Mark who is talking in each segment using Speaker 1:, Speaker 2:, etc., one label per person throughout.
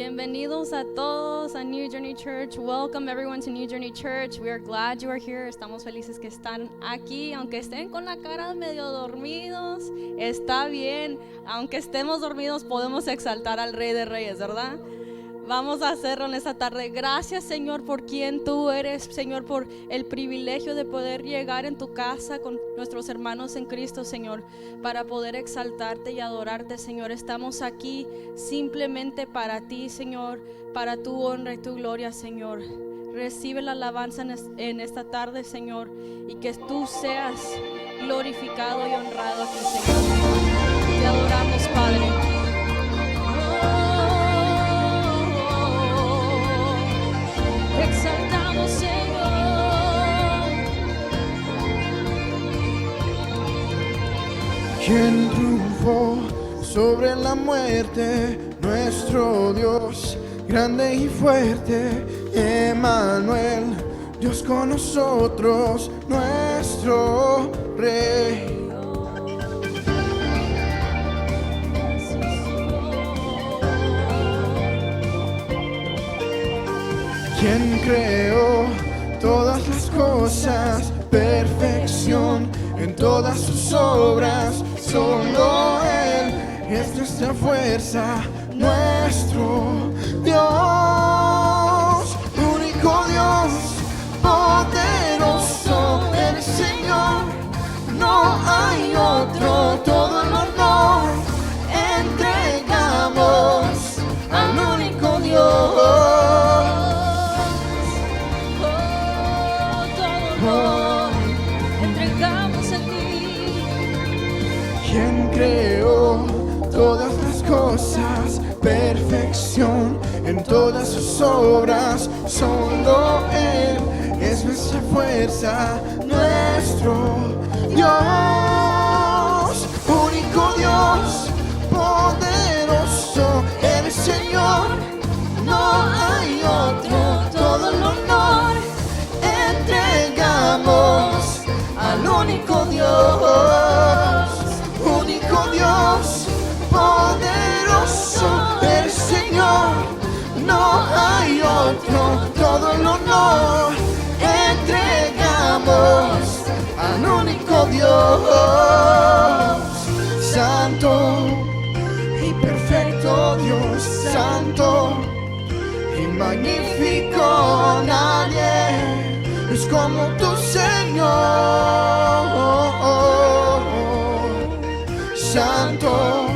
Speaker 1: Bienvenidos a todos a New Journey Church. Welcome everyone to New Journey Church. We are glad you are here. Estamos felices que están aquí. Aunque estén con la cara medio dormidos, está bien. Aunque estemos dormidos, podemos exaltar al Rey de Reyes, ¿verdad? Vamos a hacerlo en esta tarde. Gracias, Señor, por quien tú eres, Señor, por el privilegio de poder llegar en tu casa con nuestros hermanos en Cristo, Señor, para poder exaltarte y adorarte, Señor. Estamos aquí simplemente para ti, Señor, para tu honra y tu gloria, Señor. Recibe la alabanza en esta tarde, Señor, y que tú seas glorificado y honrado aquí, Señor. Te adoramos, Padre. Exaltamos, Señor.
Speaker 2: ¿Quién triunfó sobre la muerte? Nuestro Dios, grande y fuerte, Emmanuel, Dios con nosotros, nuestro Rey. ¿Quién creó todas las cosas? Perfección en todas sus obras. Solo Él es nuestra fuerza, nuestro Dios. Único Dios, poderoso, el Señor. No hay otro, todo el honor entregamos al único Dios.
Speaker 1: Entregamos a ti.
Speaker 2: ¿Quién creó todas las cosas? Perfección en todas sus obras. Solo Él es nuestra fuerza, nuestro Dios. Único Dios, poderoso, el Señor. No hay otro, todo el honor entregamos al único Dios. Único Dios, poderoso, el Señor. No hay otro, todo el honor entregamos al único Dios. Santo y perfecto Dios, santo y magnífico, nadie es como tu Señor. Santo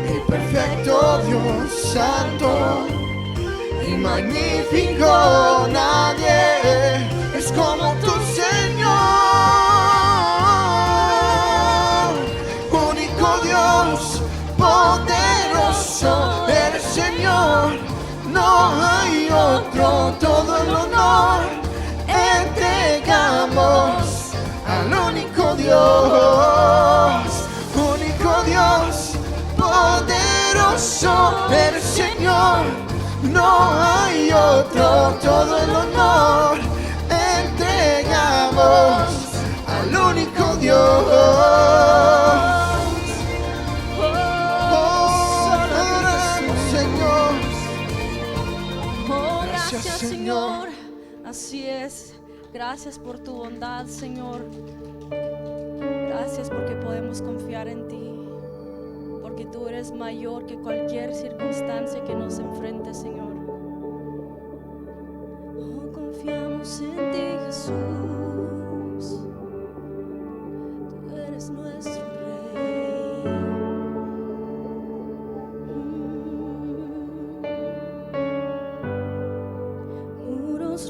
Speaker 2: y perfecto Dios, santo y magnífico, nadie es como tu Señor. Único Dios, poderoso, el Señor. No hay otro, todo el honor entregamos al único Dios. Único Dios, poderoso, el Señor. No hay otro, todo el honor entregamos al único Dios.
Speaker 1: Señor, así es. Gracias por tu bondad, Señor. Gracias porque podemos confiar en ti, porque tú eres mayor que cualquier circunstancia que nos enfrente, Señor. Oh, confiamos en ti, Jesús. Tú eres nuestro Rey.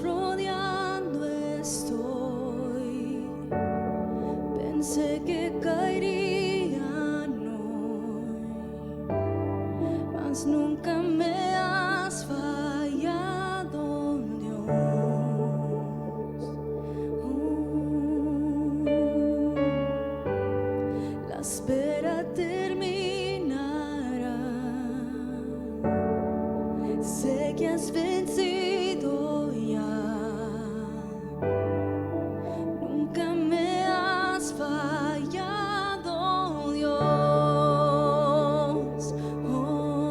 Speaker 1: Rodeando estoy, pensé que caerían hoy, mas nunca me has fallado, Dios. La espera terminará, sé que has vencido. Nunca me has fallado, Dios. Oh,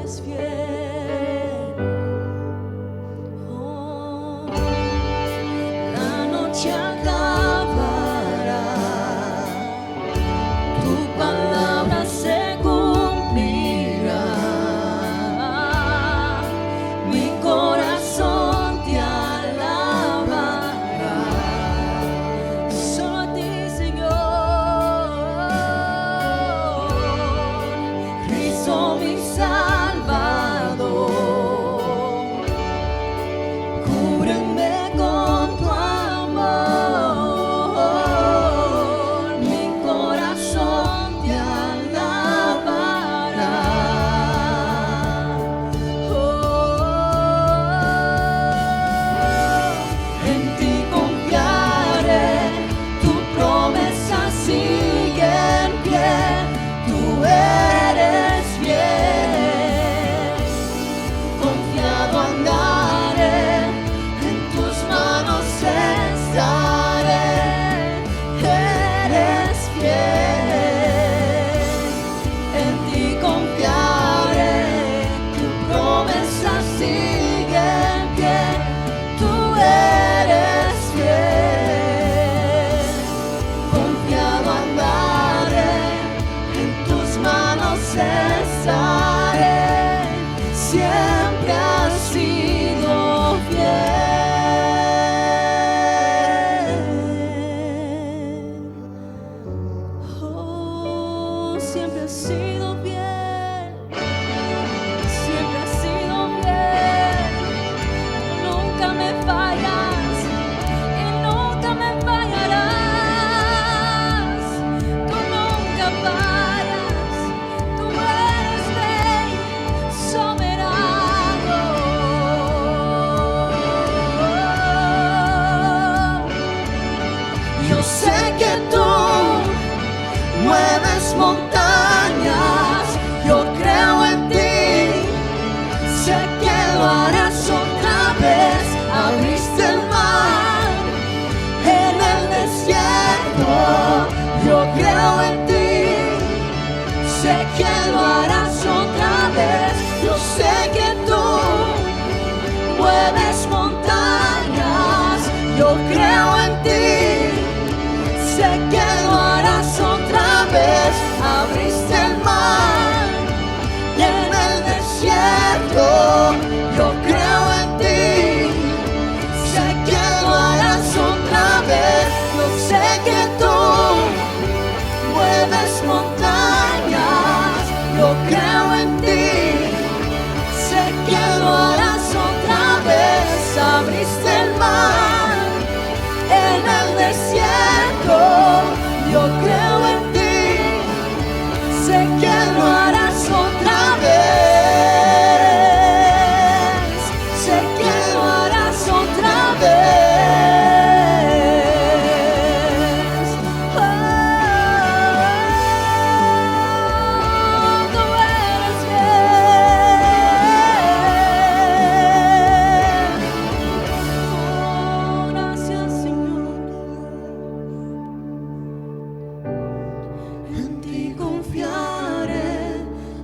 Speaker 1: eres fiel. Oh, la noche acabará, tu palabra se cumplirá. Mi corazón te alabará. Solo a ti, Señor. Cristo mi Salvador, cúbreme con tu amor. Mi corazón te alabará. En ti confiaré, tu promesa sigue en pie. Tú eres fiel, confiado andaré, en tus manos estaré. Eres fiel, en ti confiaré, tu promesa sigue en pie. Tú eres fiel, confiado andaré, en tus manos estaré. Siempre has sido fiel. Oh, siempre has sido fiel. Siempre has sido fiel. Nunca me fallas y nunca me fallarás. Tú nunca fallas. Tú eres rey soberano. Yo sé que tú mueves montañas. Yo creo en ti. Sé que lo harás otra vez. Abriste el mar en el desierto. Yo creo en ti. Sé que lo harás otra vez. Yo sé que tú mueves montañas. Yo creo en ti. Sé que lo harás otra vez. Abriste el mar en el desierto. Yo creo en ti. Sé que lo harás otra vez. Yo sé que tú mueves montañas. Yo creo en ti. Sé que lo harás otra vez. Abriste el mar en el desierto. Yo creo en ti. Sé que lo harás otra vez. Sé que lo harás otra vez. Oh, tú eres fiel. Oh, gracias, Señor. En ti confiaré,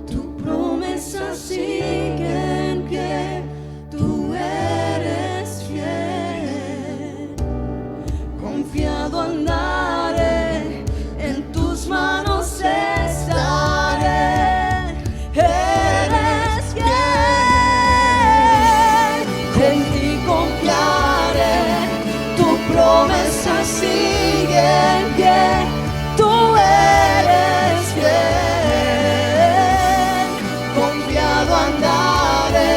Speaker 1: tu promesa sigue en pie. Tú eres fiel, confiado andaré, en tus manos estaré. Eres fiel, en ti confiaré, tu promesa sigue en pie. Tú eres fiel, confiado andaré,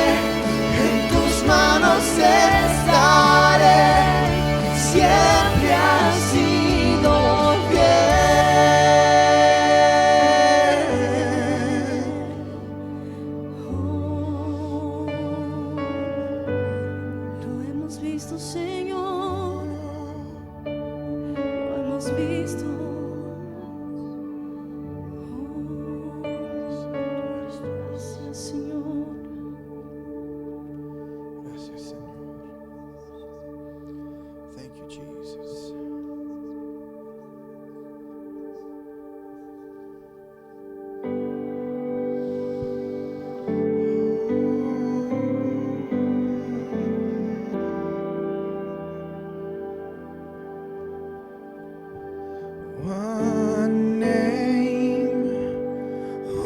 Speaker 1: en tus manos estaré. Siempre has sido fiel. Oh, lo hemos visto, Señor.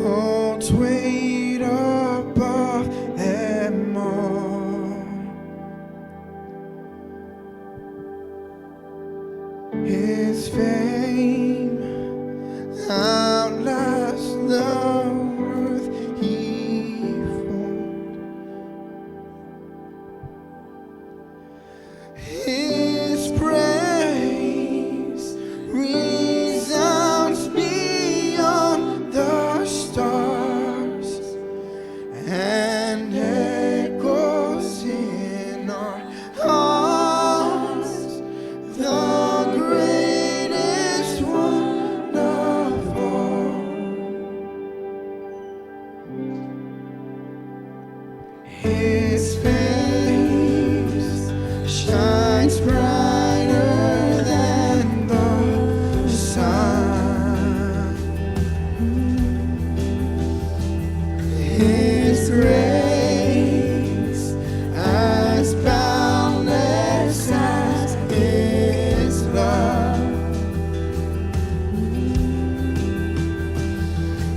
Speaker 2: holds weight above them all. His fame outlasts the worth he formed. His praise resounds beyond the stars and echoes in our hearts. The greatest one of all. His face shines brighter than the sun. His grace as boundless as His love.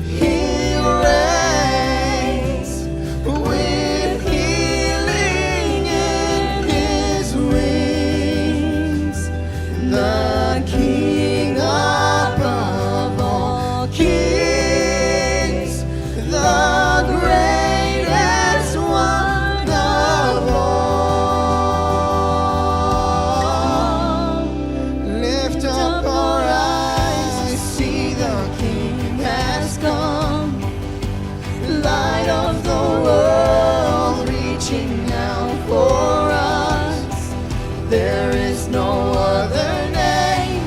Speaker 2: He reigns with healing in His wings, the King above all kings, the greatest one of all. Lift up our eyes, see the King has come, light of the world, reaching out for us. There is no other name,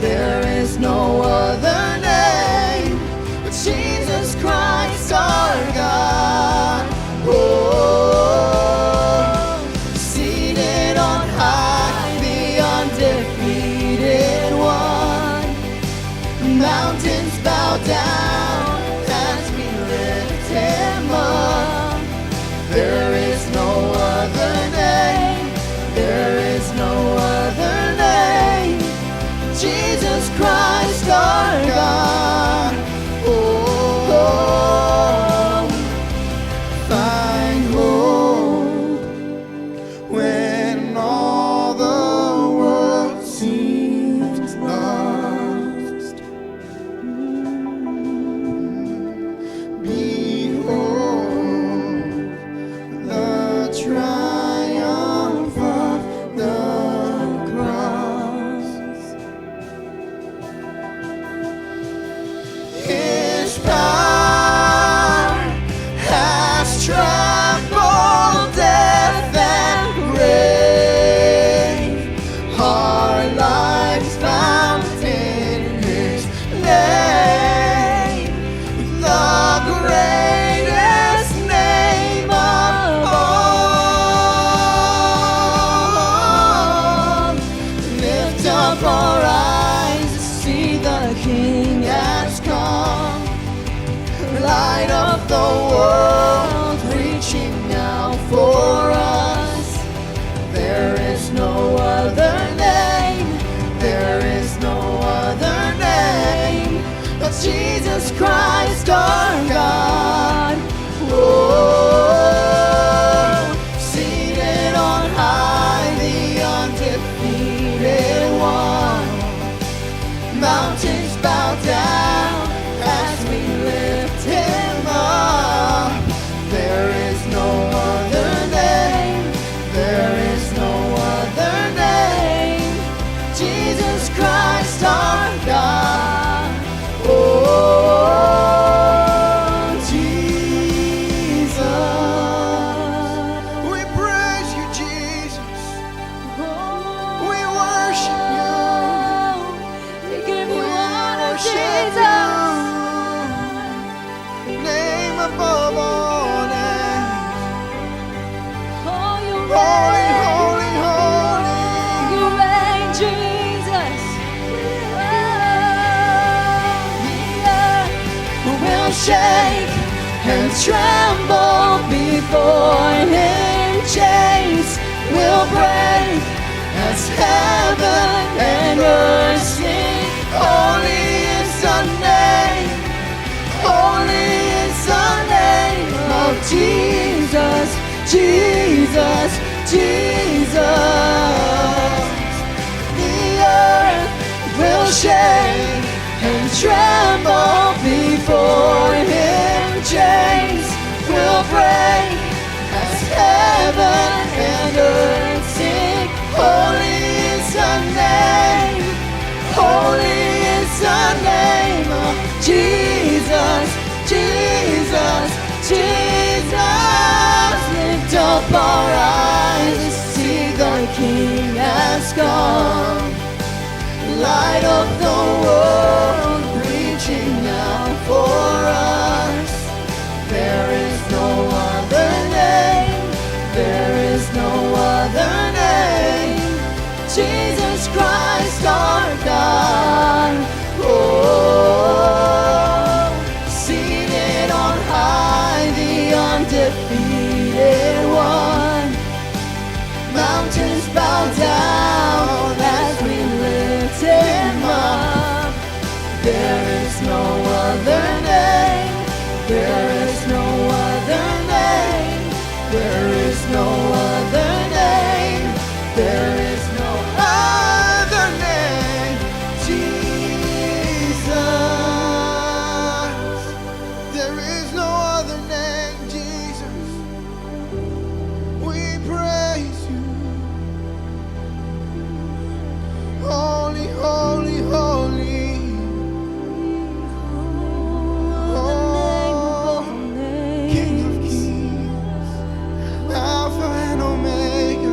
Speaker 2: there is no other name but Jesus Christ our God. Oh, seated on high, the undefeated one. Mountains bow down as we lift Him up. There is no other name, there is no other name, Jesus Christ our God. Oh, find hope when all the world seems lost. Behold the triumph of the cross. His power has trampled death and grave. Our lives found in His name, the greatest name of all. Lift up our eyes, see the King has come, light of the world, reaching out for us. There is no other name, there is no other name but Jesus Christ our God. Oh, seated on high, the undefeated one. Mountains bow down as we lift Him up. There is no other name, there is no other name, Jesus Christ our God. Oh, Jesus. We praise you, Jesus. We worship you.
Speaker 1: We give you
Speaker 2: We
Speaker 1: honor,
Speaker 2: worship
Speaker 1: Jesus.
Speaker 2: you. Name above all names.
Speaker 1: Oh, you
Speaker 2: Holy,
Speaker 1: reign.
Speaker 2: holy, holy.
Speaker 1: You reign, Jesus. The earth will shake and tremble before Him. Chains will break as heaven and earth sing. Holy is the name, holy
Speaker 2: Jesus, Jesus. The earth will shake and tremble before Him. Chains will break as heaven and earth sing. Holy is the name, holy is the name of Jesus, Jesus, Jesus. Lift up our eyes to see the King has come. Light of the world, reaching out for us. There is no other name, there is no other name. Jesus Christ our God. Oh, seated on high, the undefeated one. Mountains bow down as we lift Him up. There is no other name, there is no other name, there is no other name, there is no other name. Jesus, there is no other name. Jesus, we praise You. Holy, holy, holy. Oh, King of Kings, Alpha and Omega.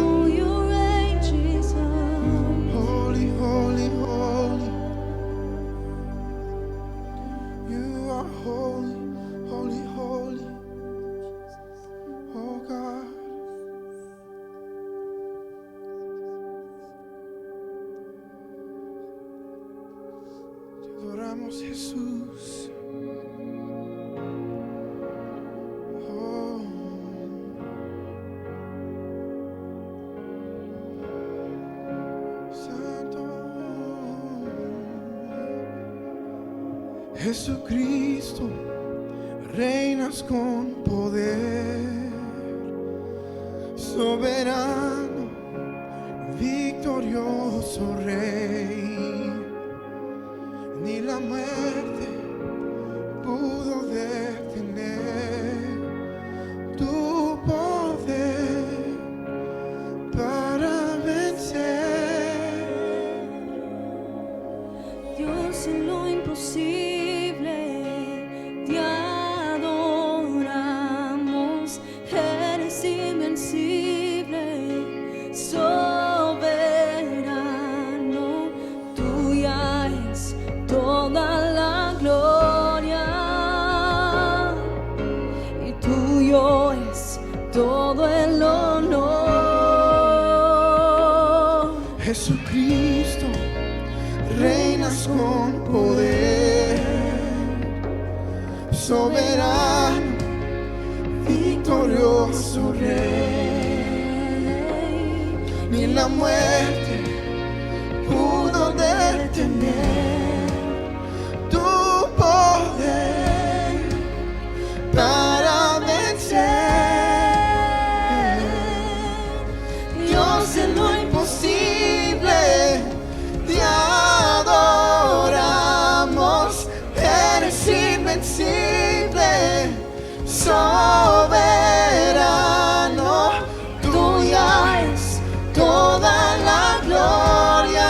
Speaker 2: Holy, holy, holy. You are holy, holy, holy. Oh God. Te adoramos, Jesús. Oh. Santo. Jesucristo, reinas con poder, soberano, victorioso Rey. Ni la muerte pudo detener tu poder para vencer.
Speaker 1: Dios, en lo imposible te adoramos. Eres invencible, soberano. Tuya es toda la gloria y tuyo es todo el honor.
Speaker 2: Jesucristo, reinas con poder, soberano, victorioso Rey. Ni la muerte pudo detener tu poder para vencer. Dios, en lo imposible te adoramos. Eres invencible, soberano. Tuya es toda la gloria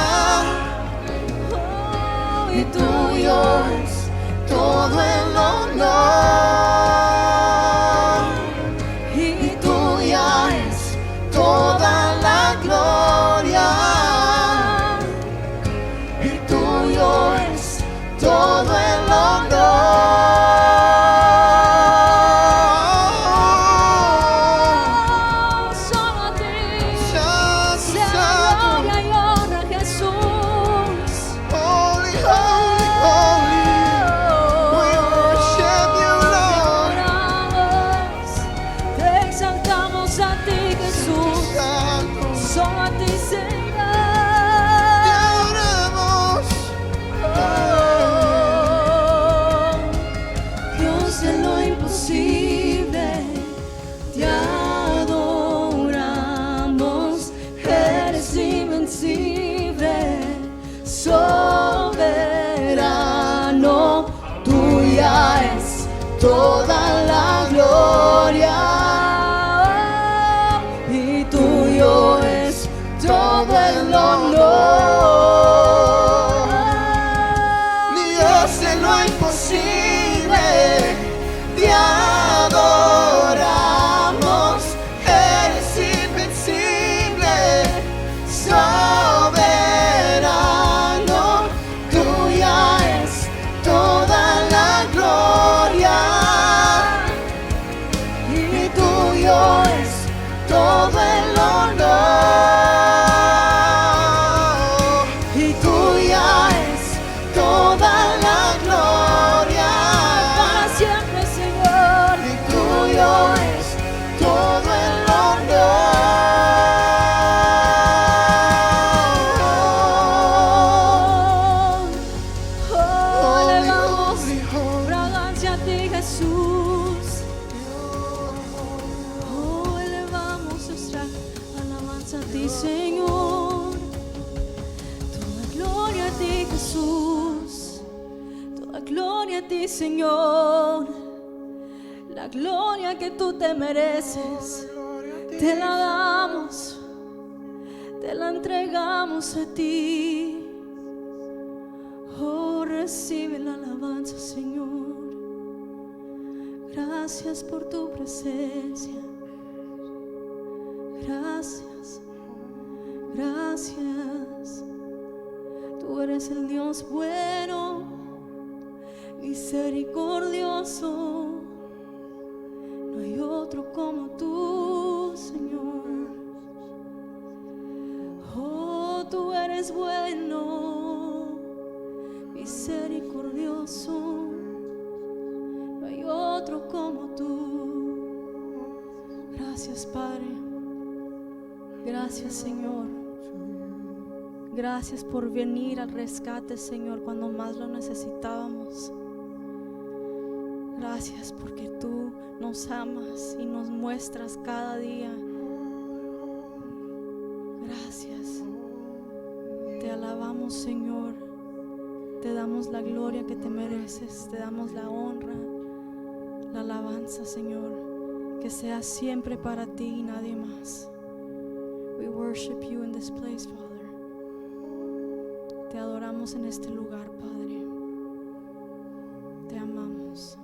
Speaker 2: y tuyo es todo el honor. Y tuya es toda la gloria y tuyo es todo el honor.
Speaker 1: Solo a ti
Speaker 2: Santo,
Speaker 1: sea
Speaker 2: Santo.
Speaker 1: gloria y honra, Jesús.
Speaker 2: Holy, holy, holy. We worship You, Lord.
Speaker 1: Te exaltamos a ti, Jesús.
Speaker 2: Santo,
Speaker 1: Solo a ti,
Speaker 2: te
Speaker 1: Señor.
Speaker 2: adoramos.
Speaker 1: Dios, en lo imposible te adoramos.
Speaker 2: toda la gloria. Y tuyo es todo el honor. Dios, en lo imposible te adoramos. Eres invencible, soberano. Tuya es toda la gloria. Y tuyo es todo el honor. Y tuya es toda la gloria.
Speaker 1: Para siempre, Señor.
Speaker 2: Y tuyo es todo el honor.
Speaker 1: Oh, elevamos
Speaker 2: Holy, holy,
Speaker 1: fragancia a ti, Jesús. Oh, elevamos nuestra alabanza a ti, Señor. Toda gloria a ti, Jesús. Toda gloria a ti, Señor. La gloria que tú te mereces, te la damos, te la entregamos a ti. Oh, recibe la alabanza, Señor. Gracias por tu presencia. Gracias, gracias. Tú eres el Dios bueno, misericordioso. No hay otro como tú, Señor. Oh, tú eres bueno, misericordioso. No hay otro como tú. Gracias, Padre. Gracias, Señor. Gracias por venir al rescate, Señor, cuando más lo necesitábamos. Gracias porque tú nos amas y nos muestras cada día. Gracias. Te alabamos, Señor. Te damos la gloria que te mereces. Te damos la honra, la alabanza, Señor. Que sea siempre para ti y nadie más. We worship you in this place, Father. Te adoramos en este lugar, Padre. Te amamos.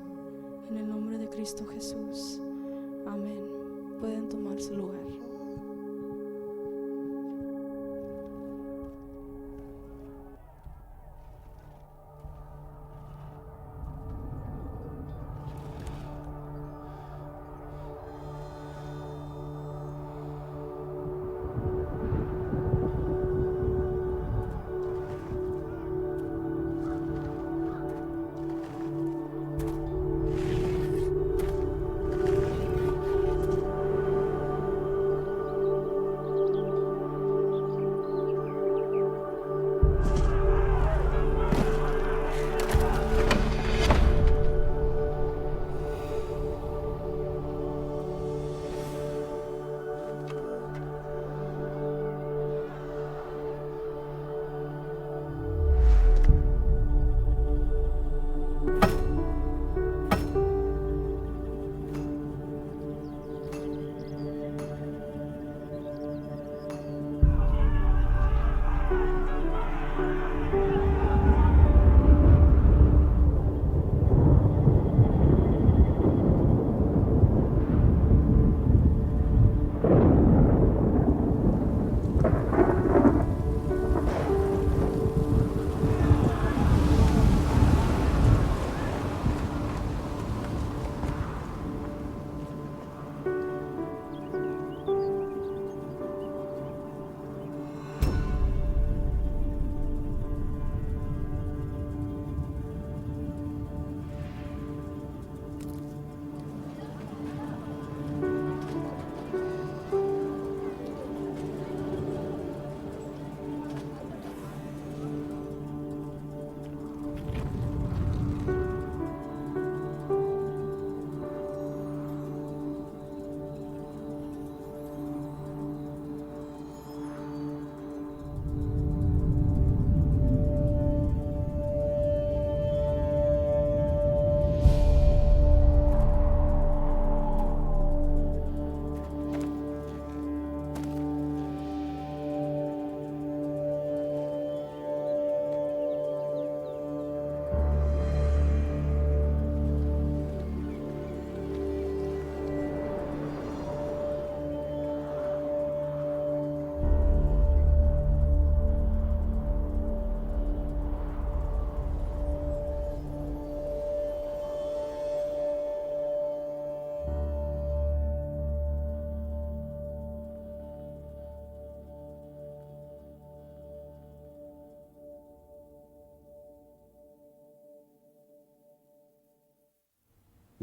Speaker 1: En el nombre de Cristo Jesús. Amén. Pueden tomar su lugar.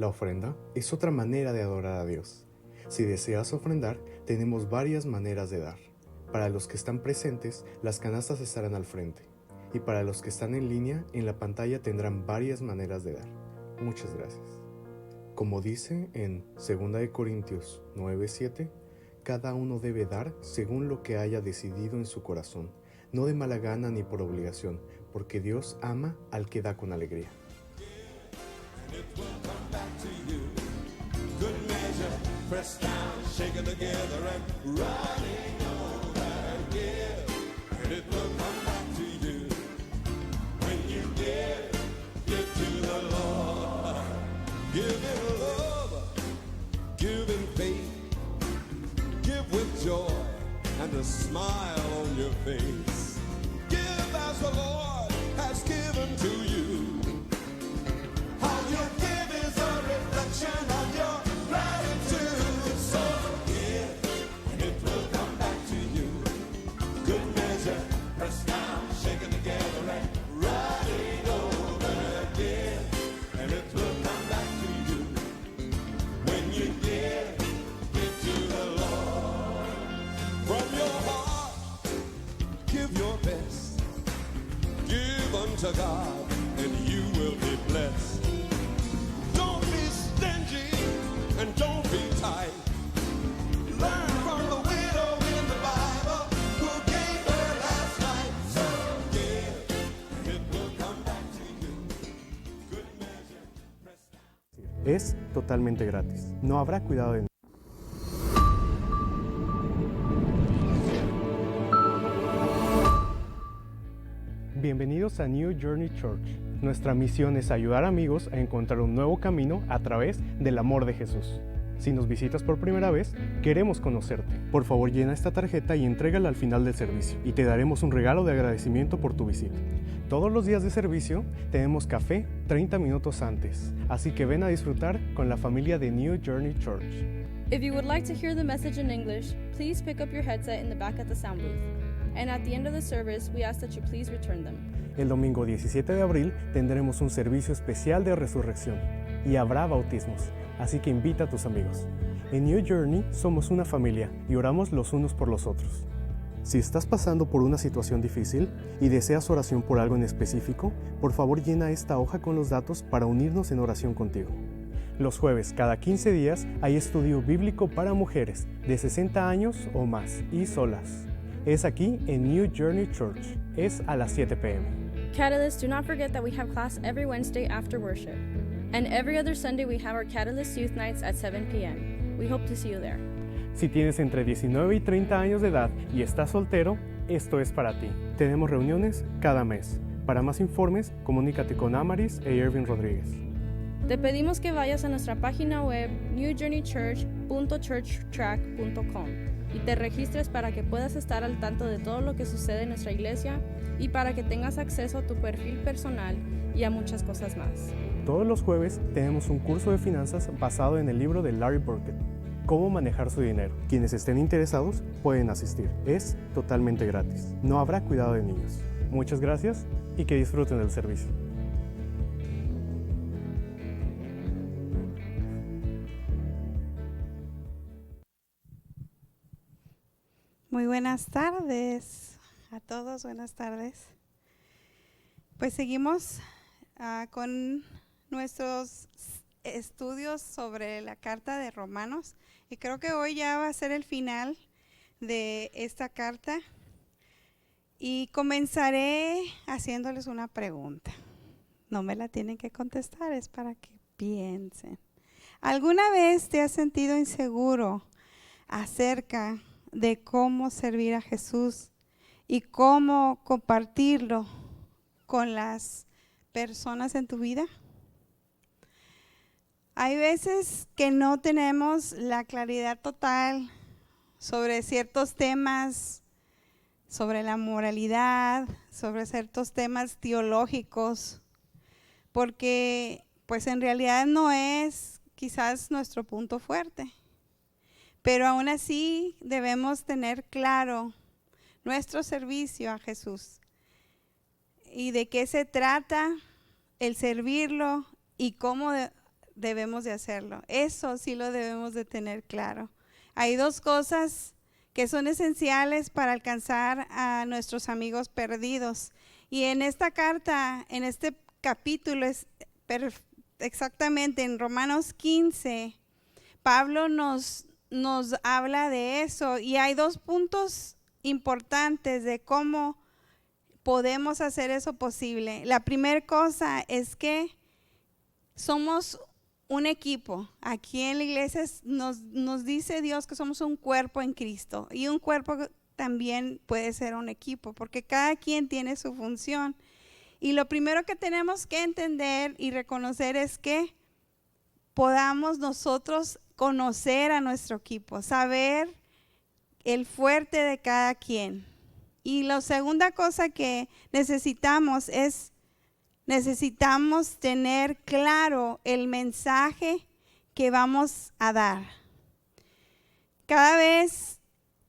Speaker 3: La ofrenda es otra manera de adorar a Dios. Si deseas ofrendar, tenemos varias maneras de dar. Para los que están presentes, las canastas estarán al frente. Y para los que están en línea, en la pantalla tendrán varias maneras de dar. Muchas gracias. Como dice en 2 Corintios 9:7, cada uno debe dar según lo que haya decidido en su corazón, no de mala gana ni por obligación, porque Dios ama al que da con alegría.
Speaker 4: Pressed down, shaken together and running over. Give, and it will come back to you. When you give to the Lord. Give in love, give in faith, give with joy and a smile on your face. Give as the Lord has given to you. How you give is a reflection of your gratitude. To God, and you will be blessed. Don't be stingy and don't be tight. Learn from the widow in the Bible who gave her last night. So give, and it will come back to you. Good measure, pressed down.
Speaker 3: Es totalmente gratis. No habrá cuidado de Bienvenidos a New Journey Church. Nuestra misión es ayudar a amigos a encontrar un nuevo camino a través del amor de Jesús. Si nos visitas por primera vez, queremos conocerte. Por favor, llena esta tarjeta y entrégala al final del servicio y te daremos un regalo de agradecimiento por tu visita. Todos los días de servicio tenemos café 30 minutos antes, así que ven a disfrutar con la familia de New Journey Church.
Speaker 1: If you would like to hear the message in English, please pick up your headset in the back at the sound booth. And at the end of the service, we ask that you please return them.
Speaker 3: El domingo 17 de abril tendremos un servicio especial de resurrección y habrá bautismos, así que invita a tus amigos. En New Journey somos una familia y oramos los unos por los otros. Si estás pasando por una situación difícil y deseas oración por algo en específico, por favor llena esta hoja con los datos para unirnos en oración contigo. Los jueves, cada 15 días, hay estudio bíblico para mujeres de 60 años o más y solas. Es aquí en New Journey Church. Es a las 7 p.m.
Speaker 1: Catalyst, do not forget that we have class every Wednesday after worship. And every other Sunday we have our Catalyst Youth Nights at 7 p.m. We hope to see you there.
Speaker 3: Si tienes entre 19 y 30 años de edad y estás soltero, esto es para ti. Tenemos reuniones cada mes. Para más informes, comunícate con Amaris e Irving Rodríguez.
Speaker 1: Te pedimos que vayas a nuestra página web newjourneychurch.churchtrack.com y te registres para que puedas estar al tanto de todo lo que sucede en nuestra iglesia y para que tengas acceso a tu perfil personal y a muchas cosas más.
Speaker 3: Todos los jueves tenemos un curso de finanzas basado en el libro de Larry Burkett, Cómo manejar su dinero. Quienes estén interesados pueden asistir. Es totalmente gratis. No habrá cuidado de niños. Muchas gracias y que disfruten del servicio.
Speaker 5: Muy buenas tardes a todos, buenas tardes. Pues seguimos con nuestros estudios sobre la carta de Romanos y creo que hoy ya va a ser el final de esta carta y comenzaré haciéndoles una pregunta. No me la tienen que contestar, es para que piensen. ¿Alguna vez te has sentido inseguro acerca de cómo servir a Jesús y cómo compartirlo con las personas en tu vida? Hay veces que no tenemos la claridad total sobre ciertos temas, sobre la moralidad, sobre ciertos temas teológicos, porque pues en realidad no es quizás nuestro punto fuerte. Pero aún así debemos tener claro nuestro servicio a Jesús y de qué se trata el servirlo y cómo debemos de hacerlo. Eso sí lo debemos de tener claro. Hay dos cosas que son esenciales para alcanzar a nuestros amigos perdidos. Y en esta carta, en este capítulo, exactamente en Romanos 15, Pablo nos habla de eso. Y hay dos puntos importantes de cómo podemos hacer eso posible. La primera cosa es que somos un equipo. Aquí en la iglesia nos dice Dios que somos un cuerpo en Cristo, y un cuerpo también puede ser un equipo porque cada quien tiene su función. Y lo primero que tenemos que entender y reconocer es que podamos nosotros conocer a nuestro equipo, saber el fuerte de cada quien. Y la segunda cosa que necesitamos tener claro el mensaje que vamos a dar. Cada vez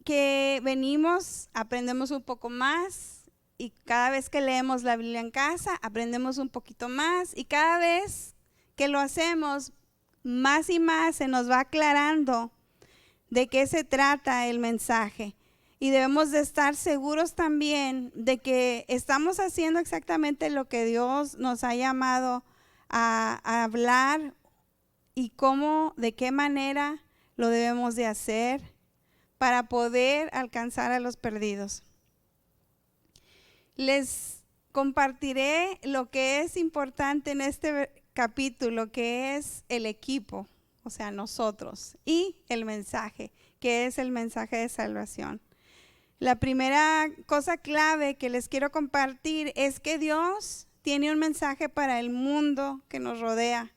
Speaker 5: que venimos aprendemos un poco más, y cada vez que leemos la Biblia en casa aprendemos un poquito más, y cada vez que lo hacemos más y más se nos va aclarando de qué se trata el mensaje. Y debemos de estar seguros también de que estamos haciendo exactamente lo que Dios nos ha llamado a hablar, y cómo, de qué manera lo debemos de hacer para poder alcanzar a los perdidos. Les compartiré lo que es importante en este capítulo, que es el equipo, o sea, nosotros, y el mensaje, que es el mensaje de salvación. La primera cosa clave que les quiero compartir es que Dios tiene un mensaje para el mundo que nos rodea,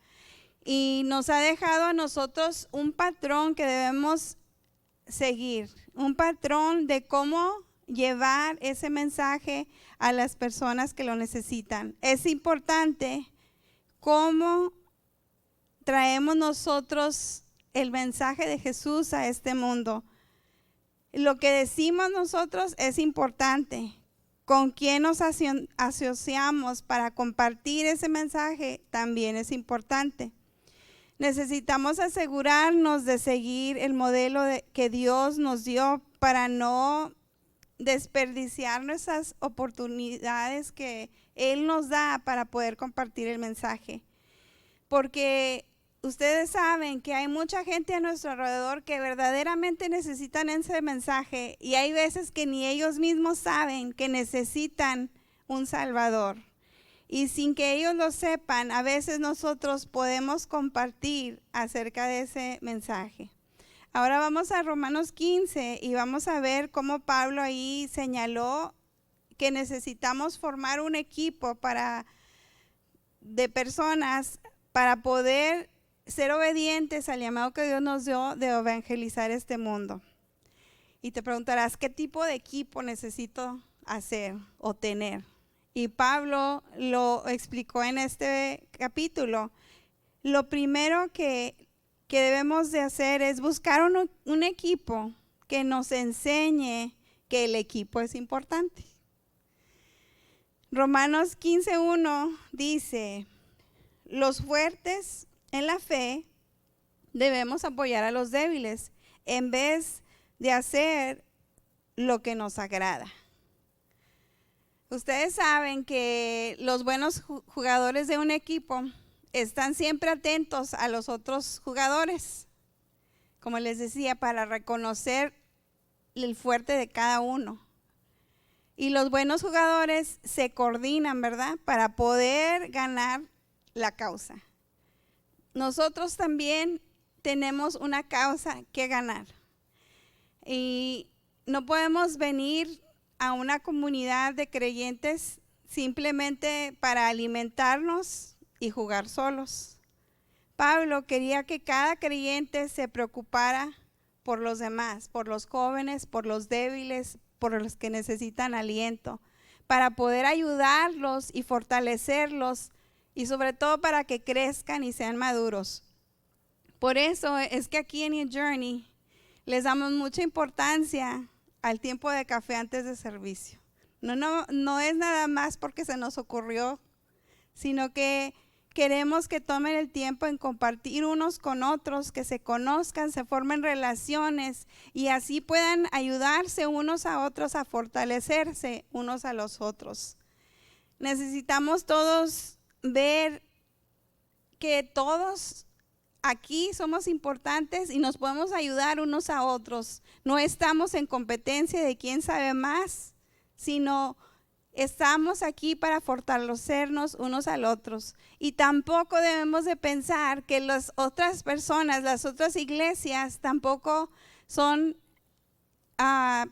Speaker 5: y nos ha dejado a nosotros un patrón que debemos seguir, un patrón de cómo llevar ese mensaje a las personas que lo necesitan. Es importante cómo traemos nosotros el mensaje de Jesús a este mundo. Lo que decimos nosotros es importante. Con quién nos asociamos para compartir ese mensaje también es importante. Necesitamos asegurarnos de seguir el modelo que Dios nos dio para no desperdiciar nuestras oportunidades que Él nos da para poder compartir el mensaje. Porque ustedes saben que hay mucha gente a nuestro alrededor que verdaderamente necesitan ese mensaje, y hay veces que ni ellos mismos saben que necesitan un Salvador. Y sin que ellos lo sepan, a veces nosotros podemos compartir acerca de ese mensaje. Ahora vamos a Romanos 15 y vamos a ver cómo Pablo ahí señaló que necesitamos formar un equipo de personas para poder ser obedientes al llamado que Dios nos dio de evangelizar este mundo. Y te preguntarás, ¿qué tipo de equipo necesito hacer o tener? Y Pablo lo explicó en este capítulo. Lo primero que debemos de hacer es buscar un equipo que nos enseñe que el equipo es importante. Romanos 15:1 dice: los fuertes en la fe debemos apoyar a los débiles en vez de hacer lo que nos agrada. Ustedes saben que los buenos jugadores de un equipo están siempre atentos a los otros jugadores, como les decía, para reconocer el fuerte de cada uno. Y los buenos jugadores se coordinan, ¿verdad?, para poder ganar la causa. Nosotros también tenemos una causa que ganar. Y no podemos venir a una comunidad de creyentes simplemente para alimentarnos y jugar solos. Pablo quería que cada creyente se preocupara por los demás, por los jóvenes, por los débiles, por los que necesitan aliento, para poder ayudarlos y fortalecerlos, y sobre todo para que crezcan y sean maduros. Por eso es que aquí en New Journey les damos mucha importancia al tiempo de café antes de servicio. No es nada más porque se nos ocurrió, sino que queremos que tomen el tiempo en compartir unos con otros, que se conozcan, se formen relaciones y así puedan ayudarse unos a otros a fortalecerse unos a los otros. Necesitamos todos ver que todos aquí somos importantes y nos podemos ayudar unos a otros. No estamos en competencia de quién sabe más, sino estamos aquí para fortalecernos unos al otros. Y tampoco debemos de pensar que las otras personas, las otras iglesias tampoco son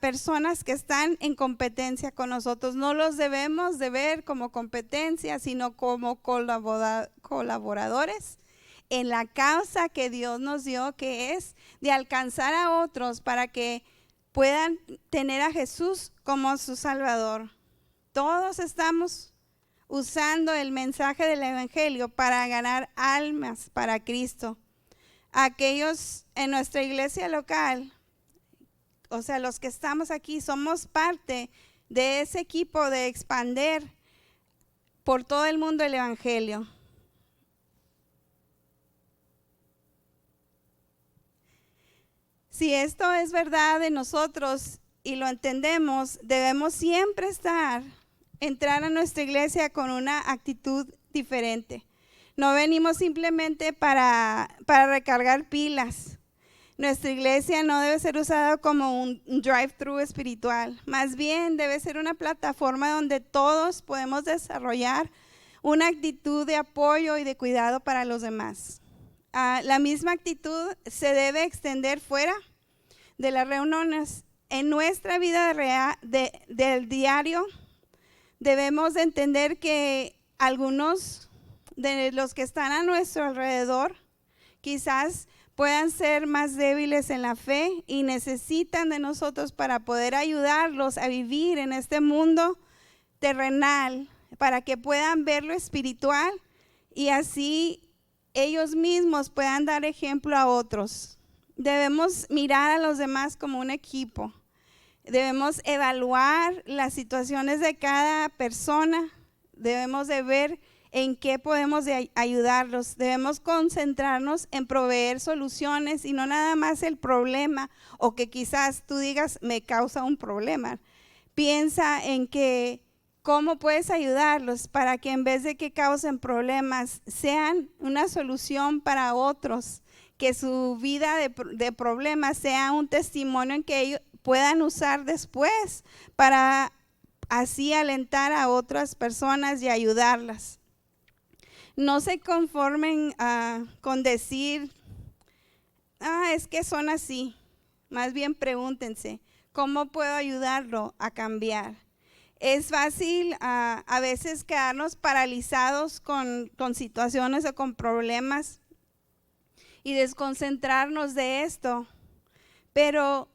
Speaker 5: personas que están en competencia con nosotros. No los debemos de ver como competencia, sino como colaboradores en la causa que Dios nos dio, que es de alcanzar a otros para que puedan tener a Jesús como su Salvador. Todos estamos usando el mensaje del Evangelio para ganar almas para Cristo. Aquellos en nuestra iglesia local, o sea, los que estamos aquí, somos parte de ese equipo de expandir por todo el mundo el Evangelio. Si esto es verdad de nosotros y lo entendemos, debemos siempre entrar a nuestra iglesia con una actitud diferente. No venimos simplemente para recargar pilas. Nuestra iglesia no debe ser usada como un drive-thru espiritual. Más bien debe ser una plataforma donde todos podemos desarrollar una actitud de apoyo y de cuidado para los demás. La misma actitud se debe extender fuera de las reuniones. En nuestra vida del diario debemos de entender que algunos de los que están a nuestro alrededor quizás puedan ser más débiles en la fe y necesitan de nosotros para poder ayudarlos a vivir en este mundo terrenal, para que puedan ver lo espiritual y así ellos mismos puedan dar ejemplo a otros. Debemos mirar a los demás como un equipo. Debemos evaluar las situaciones de cada persona. Debemos de ver en qué podemos ayudarlos. Debemos concentrarnos en proveer soluciones y no nada más el problema, o que quizás tú digas me causa un problema. Piensa en que cómo puedes ayudarlos para que en vez de que causen problemas sean una solución para otros, que su vida de problemas sea un testimonio en que ellos puedan usar después para así alentar a otras personas y ayudarlas. No se conformen con decir, es que son así. Más bien pregúntense, ¿cómo puedo ayudarlo a cambiar? Es fácil a veces quedarnos paralizados con situaciones o con problemas y desconcentrarnos de esto. Pero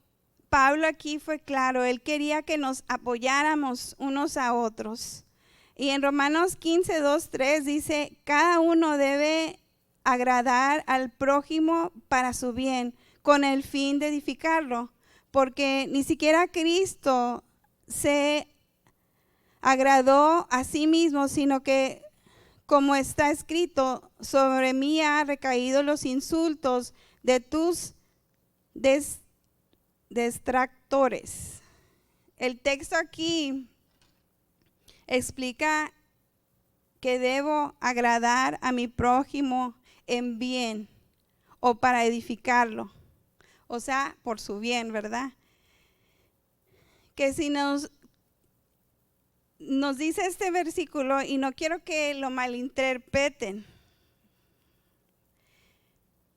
Speaker 5: Pablo aquí fue claro, él quería que nos apoyáramos unos a otros. Y en Romanos 15, 2, 3 dice, cada uno debe agradar al prójimo para su bien, con el fin de edificarlo, porque ni siquiera Cristo se agradó a sí mismo, sino que, como está escrito, sobre mí ha recaído los insultos de tus detractores. El texto aquí explica que debo agradar a mi prójimo en bien o para edificarlo, o sea, por su bien, ¿verdad? Que si nos dice este versículo, y no quiero que lo malinterpreten,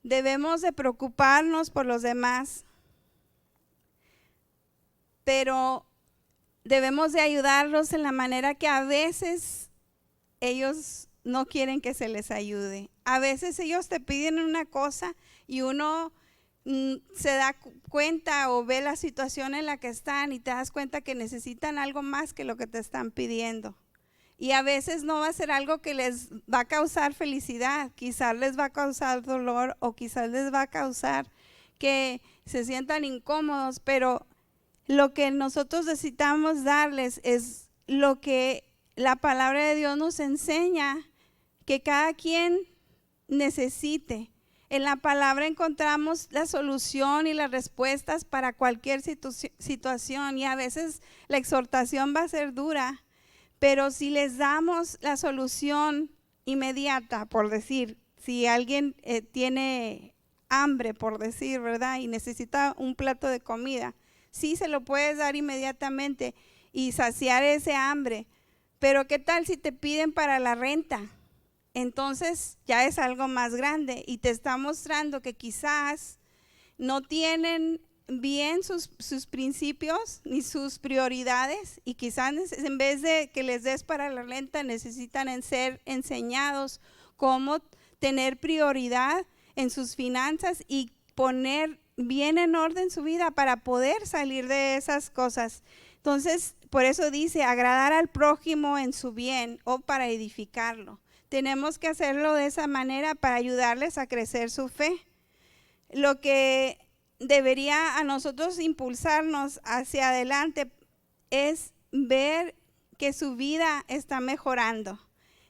Speaker 5: debemos de preocuparnos por los demás, pero debemos de ayudarlos en la manera que a veces ellos no quieren que se les ayude. A veces ellos te piden una cosa y uno se da cuenta o ve la situación en la que están y te das cuenta que necesitan algo más que lo que te están pidiendo. Y a veces no va a ser algo que les va a causar felicidad, quizás les va a causar dolor o quizás les va a causar que se sientan incómodos, pero lo que nosotros necesitamos darles es lo que la palabra de Dios nos enseña que cada quien necesite. En la palabra encontramos la solución y las respuestas para cualquier situación, y a veces la exhortación va a ser dura, pero si les damos la solución inmediata, por decir, si alguien tiene hambre, por decir, ¿verdad? Y necesita un plato de comida, sí se lo puedes dar inmediatamente y saciar ese hambre, pero ¿qué tal si te piden para la renta? Entonces ya es algo más grande y te está mostrando que quizás no tienen bien sus principios ni sus prioridades, y quizás en vez de que les des para la renta necesitan ser enseñados cómo tener prioridad en sus finanzas y poner bien en orden su vida para poder salir de esas cosas. Entonces, por eso dice agradar al prójimo en su bien o para edificarlo. Tenemos que hacerlo de esa manera para ayudarles a crecer su fe. Lo que debería a nosotros impulsarnos hacia adelante es ver que su vida está mejorando.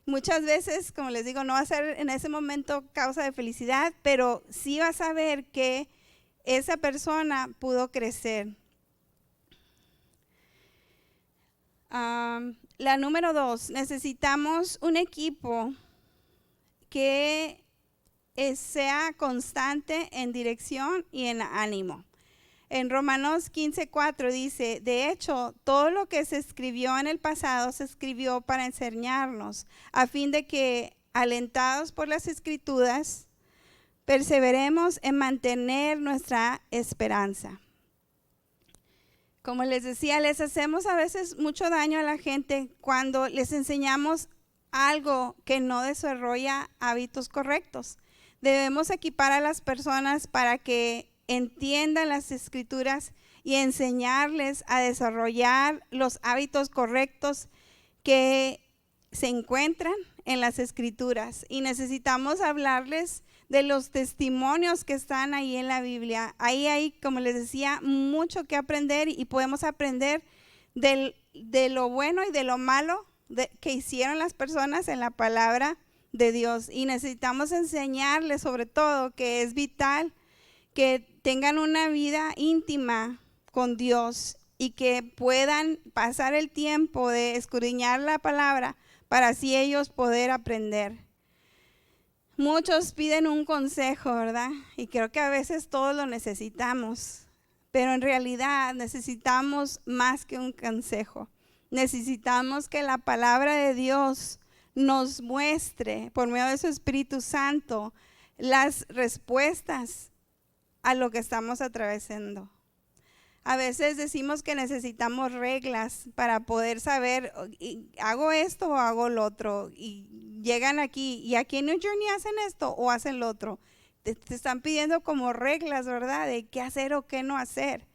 Speaker 5: Muchas veces, como les digo, no va a ser en ese momento causa de felicidad, pero sí vas a ver que esa persona pudo crecer. La número 2, necesitamos un equipo que sea constante en dirección y en ánimo. En Romanos 15:4 dice, de hecho, todo lo que se escribió en el pasado se escribió para enseñarnos, a fin de que, alentados por las Escrituras, perseveremos en mantener nuestra esperanza. Como les decía, les hacemos a veces mucho daño a la gente cuando les enseñamos algo que no desarrolla hábitos correctos. Debemos equipar a las personas para que entiendan las Escrituras y enseñarles a desarrollar los hábitos correctos que se encuentran en las Escrituras. Y necesitamos hablarles de los testimonios que están ahí en la Biblia. Ahí hay, como les decía, mucho que aprender, y podemos aprender de lo bueno y de lo malo que hicieron las personas en la palabra de Dios. Y necesitamos enseñarles sobre todo que es vital que tengan una vida íntima con Dios y que puedan pasar el tiempo de escudriñar la palabra para así ellos poder aprender. Muchos piden un consejo, ¿verdad? Y creo que a veces todos lo necesitamos, pero en realidad necesitamos más que un consejo. Necesitamos que la palabra de Dios nos muestre por medio de su Espíritu Santo las respuestas a lo que estamos atravesando. A veces decimos que necesitamos reglas para poder saber, hago esto o hago lo otro, y llegan aquí, y aquí en New Journey hacen esto o hacen lo otro. Te están pidiendo como reglas, ¿verdad? De qué hacer o qué no hacer.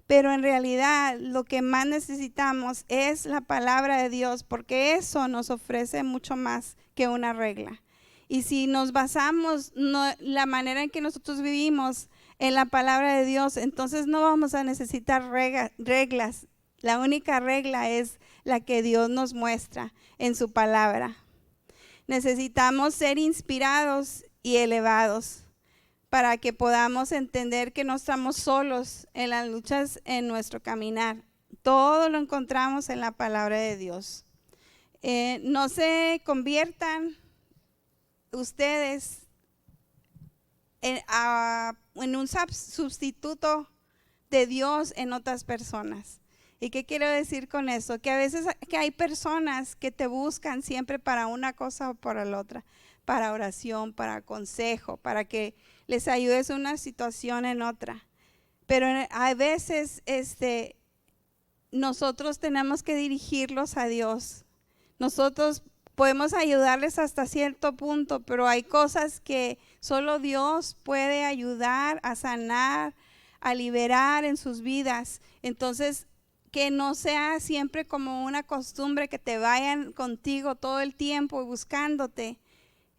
Speaker 5: Pero en realidad lo que más necesitamos es la palabra de Dios, porque eso nos ofrece mucho más que una regla. Y si nos basamos la manera en que nosotros vivimos en la palabra de Dios, entonces no vamos a necesitar reglas. La única regla es la que Dios nos muestra en su palabra. Necesitamos ser inspirados y elevados para que podamos entender que no estamos solos en las luchas en nuestro caminar. Todo lo encontramos en la palabra de Dios. No se conviertan ustedes en un sustituto de Dios en otras personas. ¿Y qué quiero decir con eso? Que a veces que hay personas que te buscan siempre para una cosa o para la otra, para oración, para consejo, para que les ayudes en una situación en otra. Pero a veces nosotros tenemos que dirigirlos a Dios. Nosotros podemos ayudarles hasta cierto punto, pero hay cosas que solo Dios puede ayudar a sanar, a liberar en sus vidas. Entonces, que no sea siempre como una costumbre que te vayan contigo todo el tiempo buscándote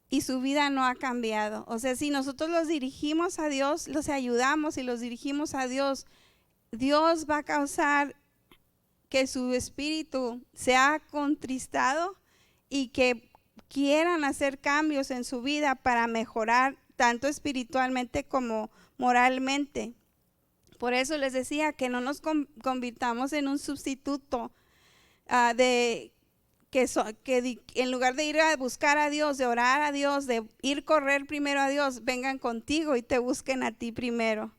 Speaker 5: y su vida no ha cambiado. O sea, si nosotros los dirigimos a Dios, los ayudamos y los dirigimos a Dios, Dios va a causar que su espíritu sea contristado y que quieran hacer cambios en su vida para mejorar tanto espiritualmente como moralmente. Por eso les decía que no nos convirtamos en un sustituto que en lugar de ir a buscar a Dios, de orar a Dios, de ir correr primero a Dios, vengan contigo y te busquen a ti primero.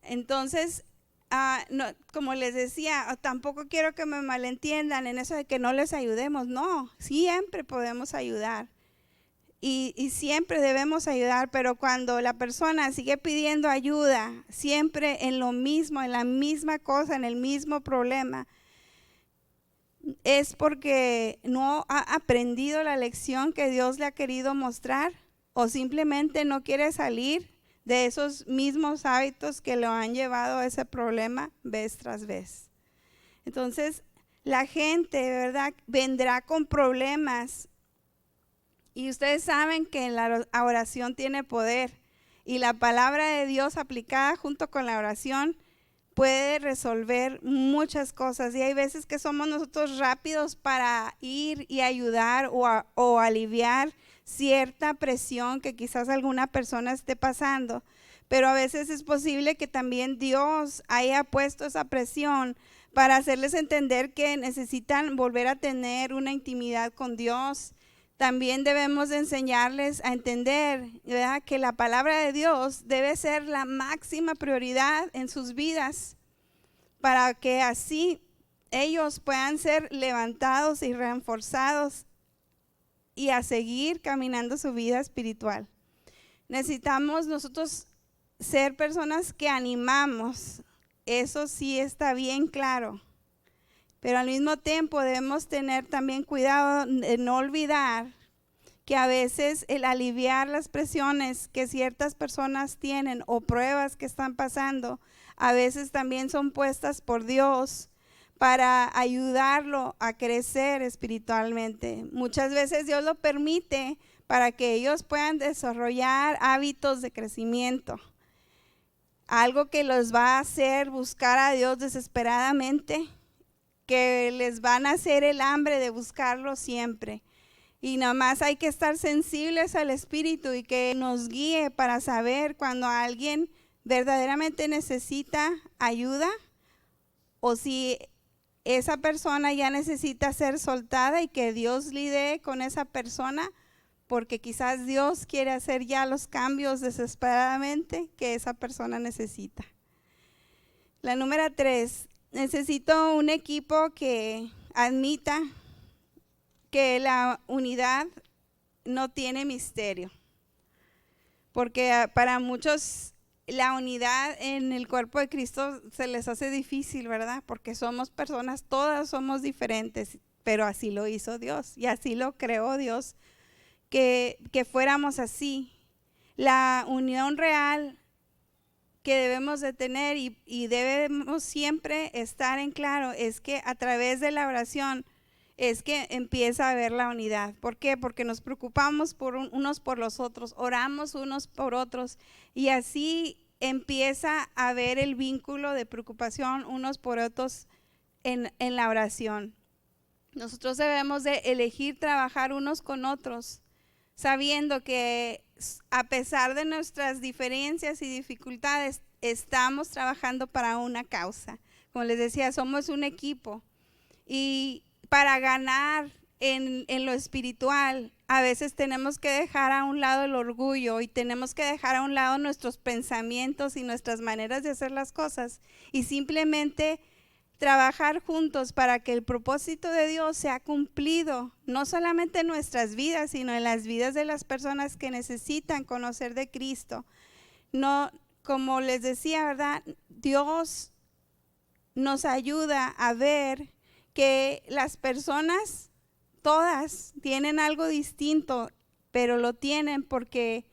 Speaker 5: Entonces, no, como les decía, tampoco quiero que me malentiendan en eso de que no les ayudemos. No, siempre podemos ayudar y siempre debemos ayudar, pero cuando la persona sigue pidiendo ayuda, siempre en lo mismo, en la misma cosa, en el mismo problema, es porque no ha aprendido la lección que Dios le ha querido mostrar, o simplemente no quiere salir de esos mismos hábitos que lo han llevado a ese problema vez tras vez. Entonces, la gente, ¿verdad?, vendrá con problemas, y ustedes saben que la oración tiene poder, y la palabra de Dios aplicada junto con la oración puede resolver muchas cosas. Y hay veces que somos nosotros rápidos para ir y ayudar o aliviar cierta presión que quizás alguna persona esté pasando, pero a veces es posible que también Dios haya puesto esa presión para hacerles entender que necesitan volver a tener una intimidad con Dios. También debemos de enseñarles a entender, ¿verdad?, que la palabra de Dios debe ser la máxima prioridad en sus vidas, para que así ellos puedan ser levantados y reforzados y a seguir caminando su vida espiritual. Necesitamos nosotros ser personas que animamos, eso sí está bien claro, pero al mismo tiempo debemos tener también cuidado de no olvidar que a veces el aliviar las presiones que ciertas personas tienen o pruebas que están pasando, a veces también son puestas por Dios para ayudarlo a crecer espiritualmente. Muchas veces Dios lo permite para que ellos puedan desarrollar hábitos de crecimiento, algo que los va a hacer buscar a Dios desesperadamente, que les van a hacer el hambre de buscarlo siempre. Y nada más hay que estar sensibles al Espíritu y que nos guíe para saber cuando alguien verdaderamente necesita ayuda, o si esa persona ya necesita ser soltada, y que Dios lidie con esa persona, porque quizás Dios quiere hacer ya los cambios desesperadamente que esa persona necesita. La número 3, necesito un equipo que admita que la unidad no tiene misterio, porque para muchos la unidad en el cuerpo de Cristo se les hace difícil, ¿verdad? Porque somos personas, todas somos diferentes, pero así lo hizo Dios y así lo creó Dios, que fuéramos así. La unión real que debemos de tener y debemos siempre estar en claro es que a través de la oración es que empieza a haber la unidad. ¿Por qué? Porque nos preocupamos unos por los otros, oramos unos por otros, y así empieza a haber el vínculo de preocupación unos por otros en la oración. Nosotros debemos de elegir trabajar unos con otros, sabiendo que a pesar de nuestras diferencias y dificultades, estamos trabajando para una causa. Como les decía, somos un equipo, y para ganar en lo espiritual, a veces tenemos que dejar a un lado el orgullo y tenemos que dejar a un lado nuestros pensamientos y nuestras maneras de hacer las cosas, y simplemente trabajar juntos para que el propósito de Dios sea cumplido, no solamente en nuestras vidas, sino en las vidas de las personas que necesitan conocer de Cristo. No, como les decía, ¿verdad?, Dios nos ayuda a ver que las personas todas tienen algo distinto, pero lo tienen porque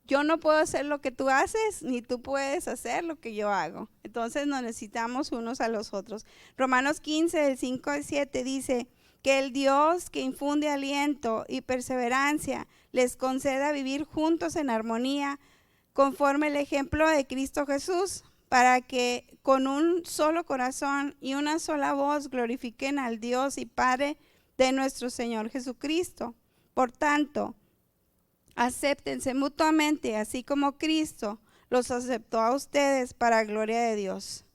Speaker 5: yo no puedo hacer lo que tú haces, ni tú puedes hacer lo que yo hago. Entonces nos necesitamos unos a los otros. Romanos 15, del 5 al 7 dice que el Dios que infunde aliento y perseverancia les conceda vivir juntos en armonía, conforme el ejemplo de Cristo Jesús, para que con un solo corazón y una sola voz glorifiquen al Dios y Padre de nuestro Señor Jesucristo. Por tanto, acéptense mutuamente, así como Cristo los aceptó a ustedes para gloria de Dios.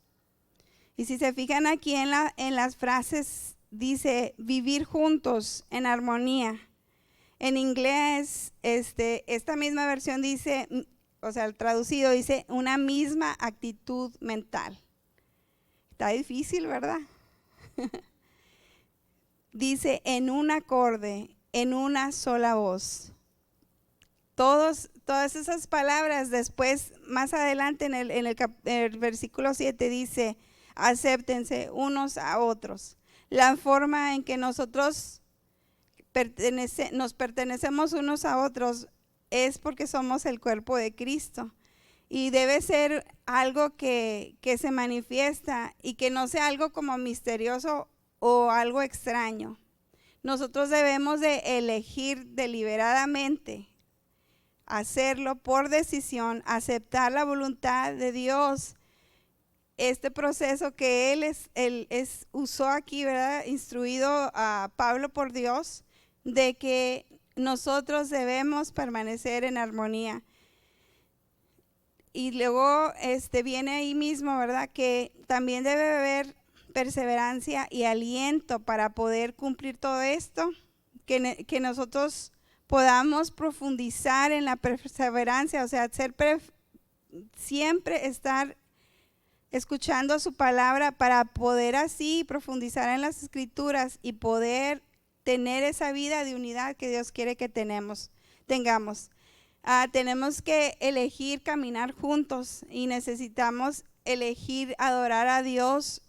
Speaker 5: Y si se fijan aquí en las frases, dice vivir juntos en armonía. En inglés, esta misma versión dice, o sea, el traducido dice una misma actitud mental. Está difícil, ¿verdad? Dice en un acorde, en una sola voz. Todas esas palabras después, más adelante en el versículo 7 dice, acéptense unos a otros. La forma en que nosotros nos pertenecemos unos a otros es porque somos el cuerpo de Cristo. Y debe ser algo que se manifiesta y que no sea algo como misterioso o algo extraño. Nosotros debemos de elegir deliberadamente hacerlo por decisión, aceptar la voluntad de Dios. Este proceso que él usó aquí, ¿verdad? Instruido a Pablo por Dios, de que nosotros debemos permanecer en armonía. Y luego viene ahí mismo, ¿verdad? Que también debe haber perseverancia y aliento para poder cumplir todo esto, que nosotros podamos profundizar en la perseverancia, o sea, siempre estar escuchando su palabra para poder así profundizar en las escrituras y poder tener esa vida de unidad que Dios quiere que tengamos. Tenemos que elegir caminar juntos y necesitamos elegir adorar a Dios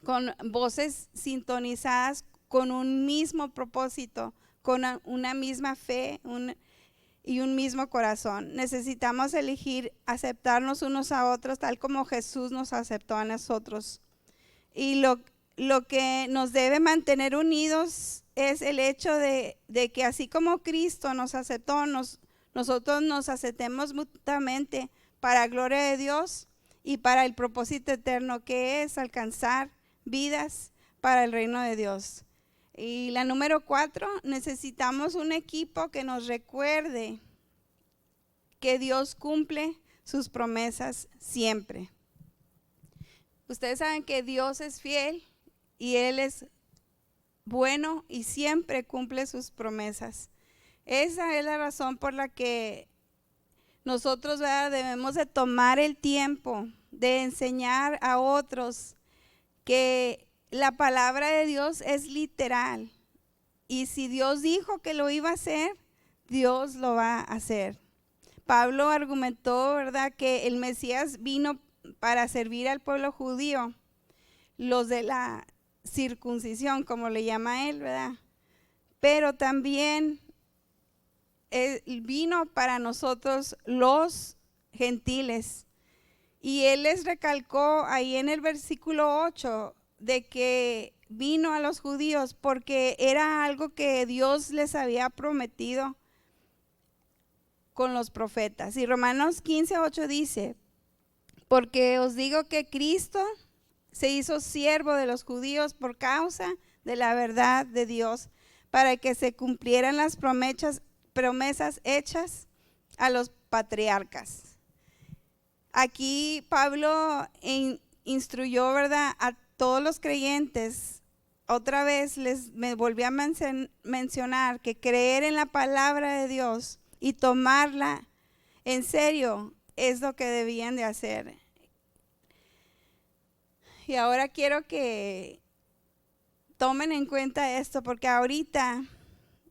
Speaker 5: con voces sintonizadas, con un mismo propósito, con una misma fe y un mismo corazón. Necesitamos elegir aceptarnos unos a otros tal como Jesús nos aceptó a nosotros. Y lo que nos debe mantener unidos es el hecho de que así como Cristo nos aceptó, nosotros nos aceptemos mutuamente para gloria de Dios y para el propósito eterno que es alcanzar vidas para el reino de Dios. Y la número 4, necesitamos un equipo que nos recuerde que Dios cumple sus promesas siempre. Ustedes saben que Dios es fiel y Él es bueno y siempre cumple sus promesas. Esa es la razón por la que nosotros, ¿verdad?, debemos de tomar el tiempo de enseñar a otros que la palabra de Dios es literal. Y si Dios dijo que lo iba a hacer, Dios lo va a hacer. Pablo argumentó, ¿verdad?, que el Mesías vino para servir al pueblo judío, los de la circuncisión, como le llama él, ¿verdad? Pero también vino para nosotros los gentiles. Y él les recalcó ahí en el versículo 8 de que vino a los judíos porque era algo que Dios les había prometido con los profetas. Y Romanos 15:8 dice, porque os digo que Cristo se hizo siervo de los judíos por causa de la verdad de Dios, para que se cumplieran las promesas hechas a los patriarcas. Aquí Pablo instruyó, ¿verdad?, a todos los creyentes. Otra vez me volví a mencionar que creer en la palabra de Dios y tomarla en serio es lo que debían de hacer. Y ahora quiero que tomen en cuenta esto, porque ahorita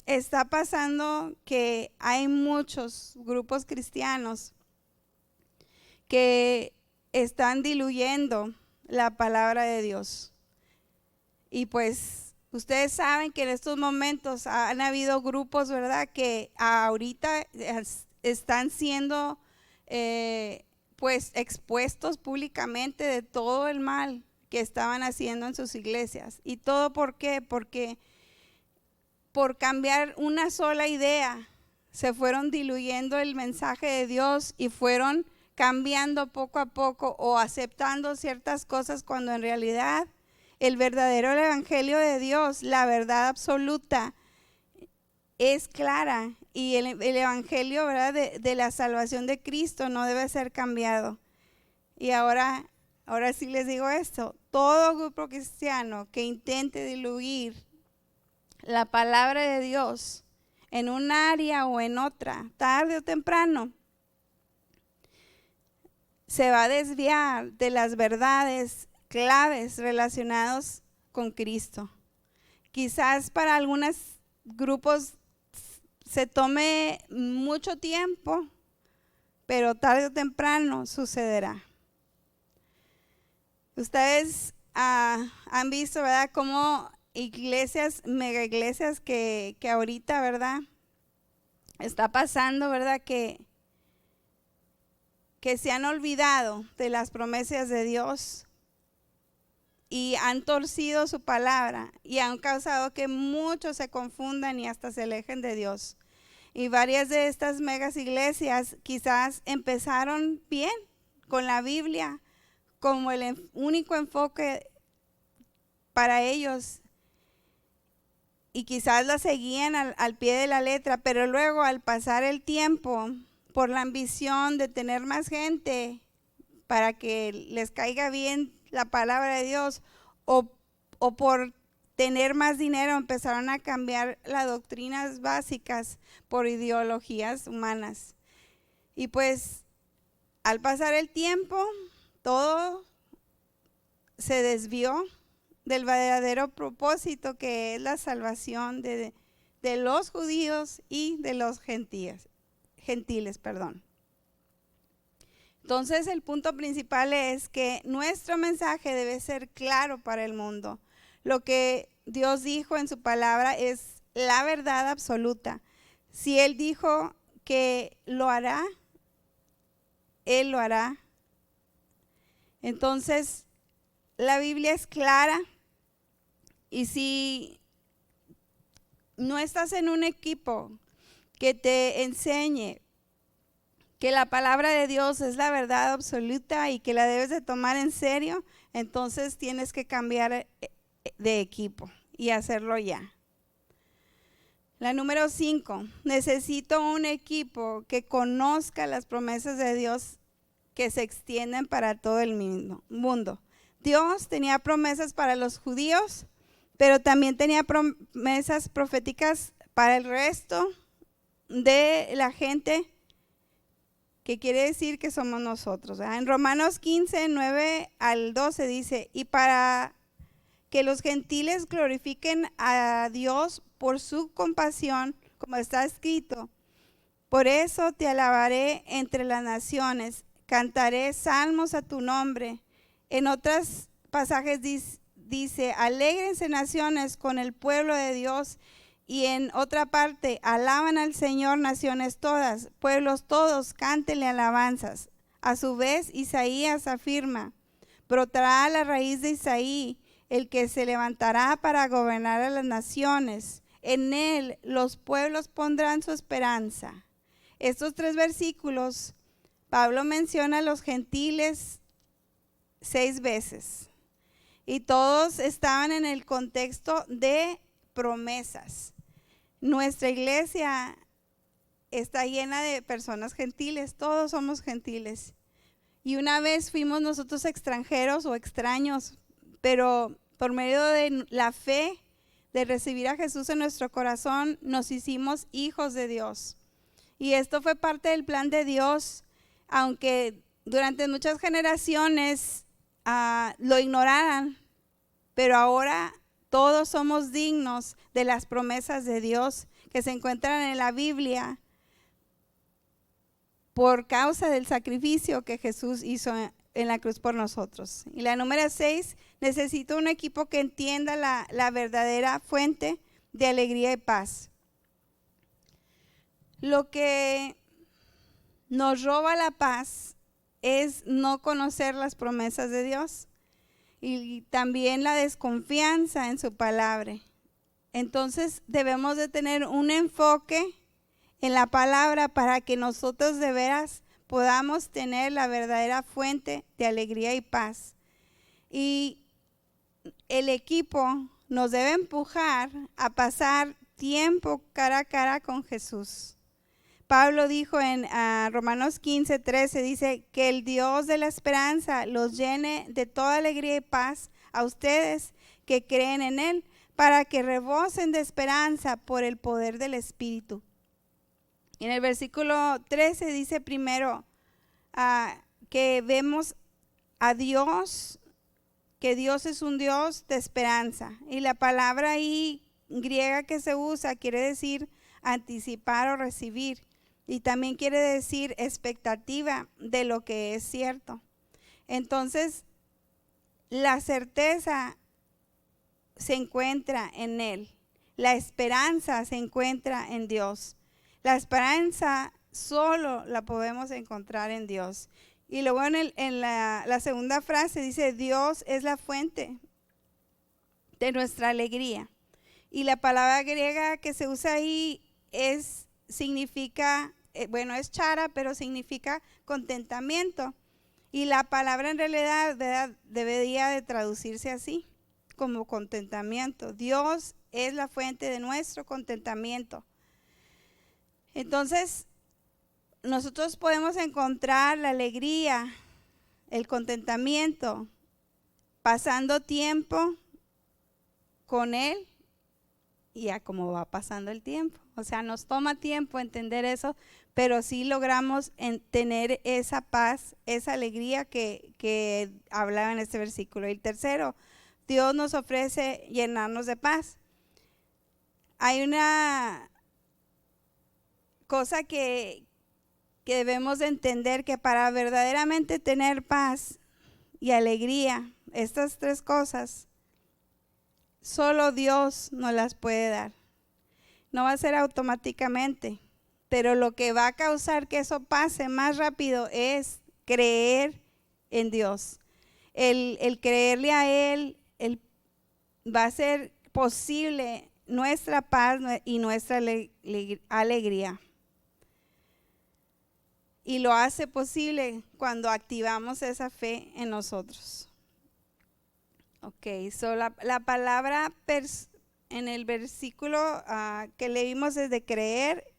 Speaker 5: está pasando que hay muchos grupos cristianos que están diluyendo la palabra de Dios. Y pues ustedes saben que en estos momentos han habido grupos, ¿verdad?, que ahorita están siendo pues expuestos públicamente de todo el mal que estaban haciendo en sus iglesias. ¿Y todo por qué? Porque por cambiar una sola idea se fueron diluyendo el mensaje de Dios y fueron cambiando poco a poco o aceptando ciertas cosas, cuando en realidad el verdadero evangelio de Dios, la verdad absoluta, es clara y el evangelio, ¿verdad?, de la salvación de Cristo no debe ser cambiado. Y ahora sí les digo esto: todo grupo cristiano que intente diluir la palabra de Dios en un área o en otra, tarde o temprano, se va a desviar de las verdades claves relacionadas con Cristo. Quizás para algunos grupos se tome mucho tiempo, pero tarde o temprano sucederá. Ustedes han visto, ¿verdad?, cómo iglesias, mega iglesias que ahorita, ¿verdad?, está pasando, ¿verdad?, que se han olvidado de las promesas de Dios y han torcido su palabra y han causado que muchos se confundan y hasta se alejen de Dios. Y varias de estas megas iglesias quizás empezaron bien con la Biblia como el único enfoque para ellos, y quizás la seguían al pie de la letra, pero luego al pasar el tiempo, por la ambición de tener más gente para que les caiga bien la palabra de Dios, o por tener más dinero, empezaron a cambiar las doctrinas básicas por ideologías humanas. Y pues al pasar el tiempo, todo se desvió del verdadero propósito, que es la salvación de los judíos y de los gentiles. Entonces el punto principal es que nuestro mensaje debe ser claro para el mundo. Lo que Dios dijo en su palabra es la verdad absoluta. Si Él dijo que lo hará, Él lo hará. Entonces la Biblia es clara, y si no estás en un equipo que te enseñe que la palabra de Dios es la verdad absoluta y que la debes de tomar en serio, entonces tienes que cambiar de equipo y hacerlo ya. La número 5, necesito un equipo que conozca las promesas de Dios que se extienden para todo el mundo. Dios tenía promesas para los judíos, pero también tenía promesas proféticas para el resto de la gente, que quiere decir que somos nosotros, ¿verdad? En Romanos 15, 9 al 12 dice: y para que los gentiles glorifiquen a Dios por su compasión, como está escrito: por eso te alabaré entre las naciones, cantaré salmos a tu nombre. En otros pasajes dice: alégrense naciones con el pueblo de Dios. Y en otra parte: alaban al Señor naciones todas, pueblos todos, cántenle alabanzas. A su vez Isaías afirma: brotará la raíz de Isaí, el que se levantará para gobernar a las naciones. En él los pueblos pondrán su esperanza. Estos 3 versículos, Pablo menciona a los gentiles 6 veces. Y todos estaban en el contexto de promesas. Nuestra iglesia está llena de personas gentiles, todos somos gentiles. Y una vez fuimos nosotros extranjeros o extraños, pero por medio de la fe, de recibir a Jesús en nuestro corazón, nos hicimos hijos de Dios. Y esto fue parte del plan de Dios, aunque durante muchas generaciones lo ignoraran, pero ahora todos somos dignos de las promesas de Dios que se encuentran en la Biblia por causa del sacrificio que Jesús hizo en la cruz por nosotros. Y la número 6, necesito un equipo que entienda la verdadera fuente de alegría y paz. Lo que nos roba la paz es no conocer las promesas de Dios y también la desconfianza en su palabra. Entonces debemos de tener un enfoque en la palabra para que nosotros de veras podamos tener la verdadera fuente de alegría y paz. Y el equipo nos debe empujar a pasar tiempo cara a cara con Jesús. Pablo dijo en Romanos 15:13, dice que el Dios de la esperanza los llene de toda alegría y paz a ustedes que creen en Él, para que rebosen de esperanza por el poder del Espíritu. En el versículo 13 dice primero que vemos a Dios, que Dios es un Dios de esperanza. Y la palabra ahí griega que se usa quiere decir anticipar o recibir. Y también quiere decir expectativa de lo que es cierto. Entonces, la certeza se encuentra en Él. La esperanza se encuentra en Dios. La esperanza solo la podemos encontrar en Dios. Y luego en la segunda frase dice, Dios es la fuente de nuestra alegría. Y la palabra griega que se usa ahí significa, es chara, pero significa contentamiento. Y la palabra en realidad, ¿verdad?, debería de traducirse así, como contentamiento. Dios es la fuente de nuestro contentamiento. Entonces, nosotros podemos encontrar la alegría, el contentamiento, pasando tiempo con Él y a cómo va pasando el tiempo. O sea, nos toma tiempo entender eso, pero sí logramos tener esa paz, esa alegría que hablaba en este versículo. Y el tercero, Dios nos ofrece llenarnos de paz. Hay una cosa que debemos de entender, que para verdaderamente tener paz y alegría, estas tres cosas, solo Dios nos las puede dar. No va a ser automáticamente, pero lo que va a causar que eso pase más rápido es creer en Dios. El creerle a Él, va a ser posible nuestra paz y nuestra alegría. Y lo hace posible cuando activamos esa fe en nosotros. Ok, la palabra en el versículo que leímos es de creer.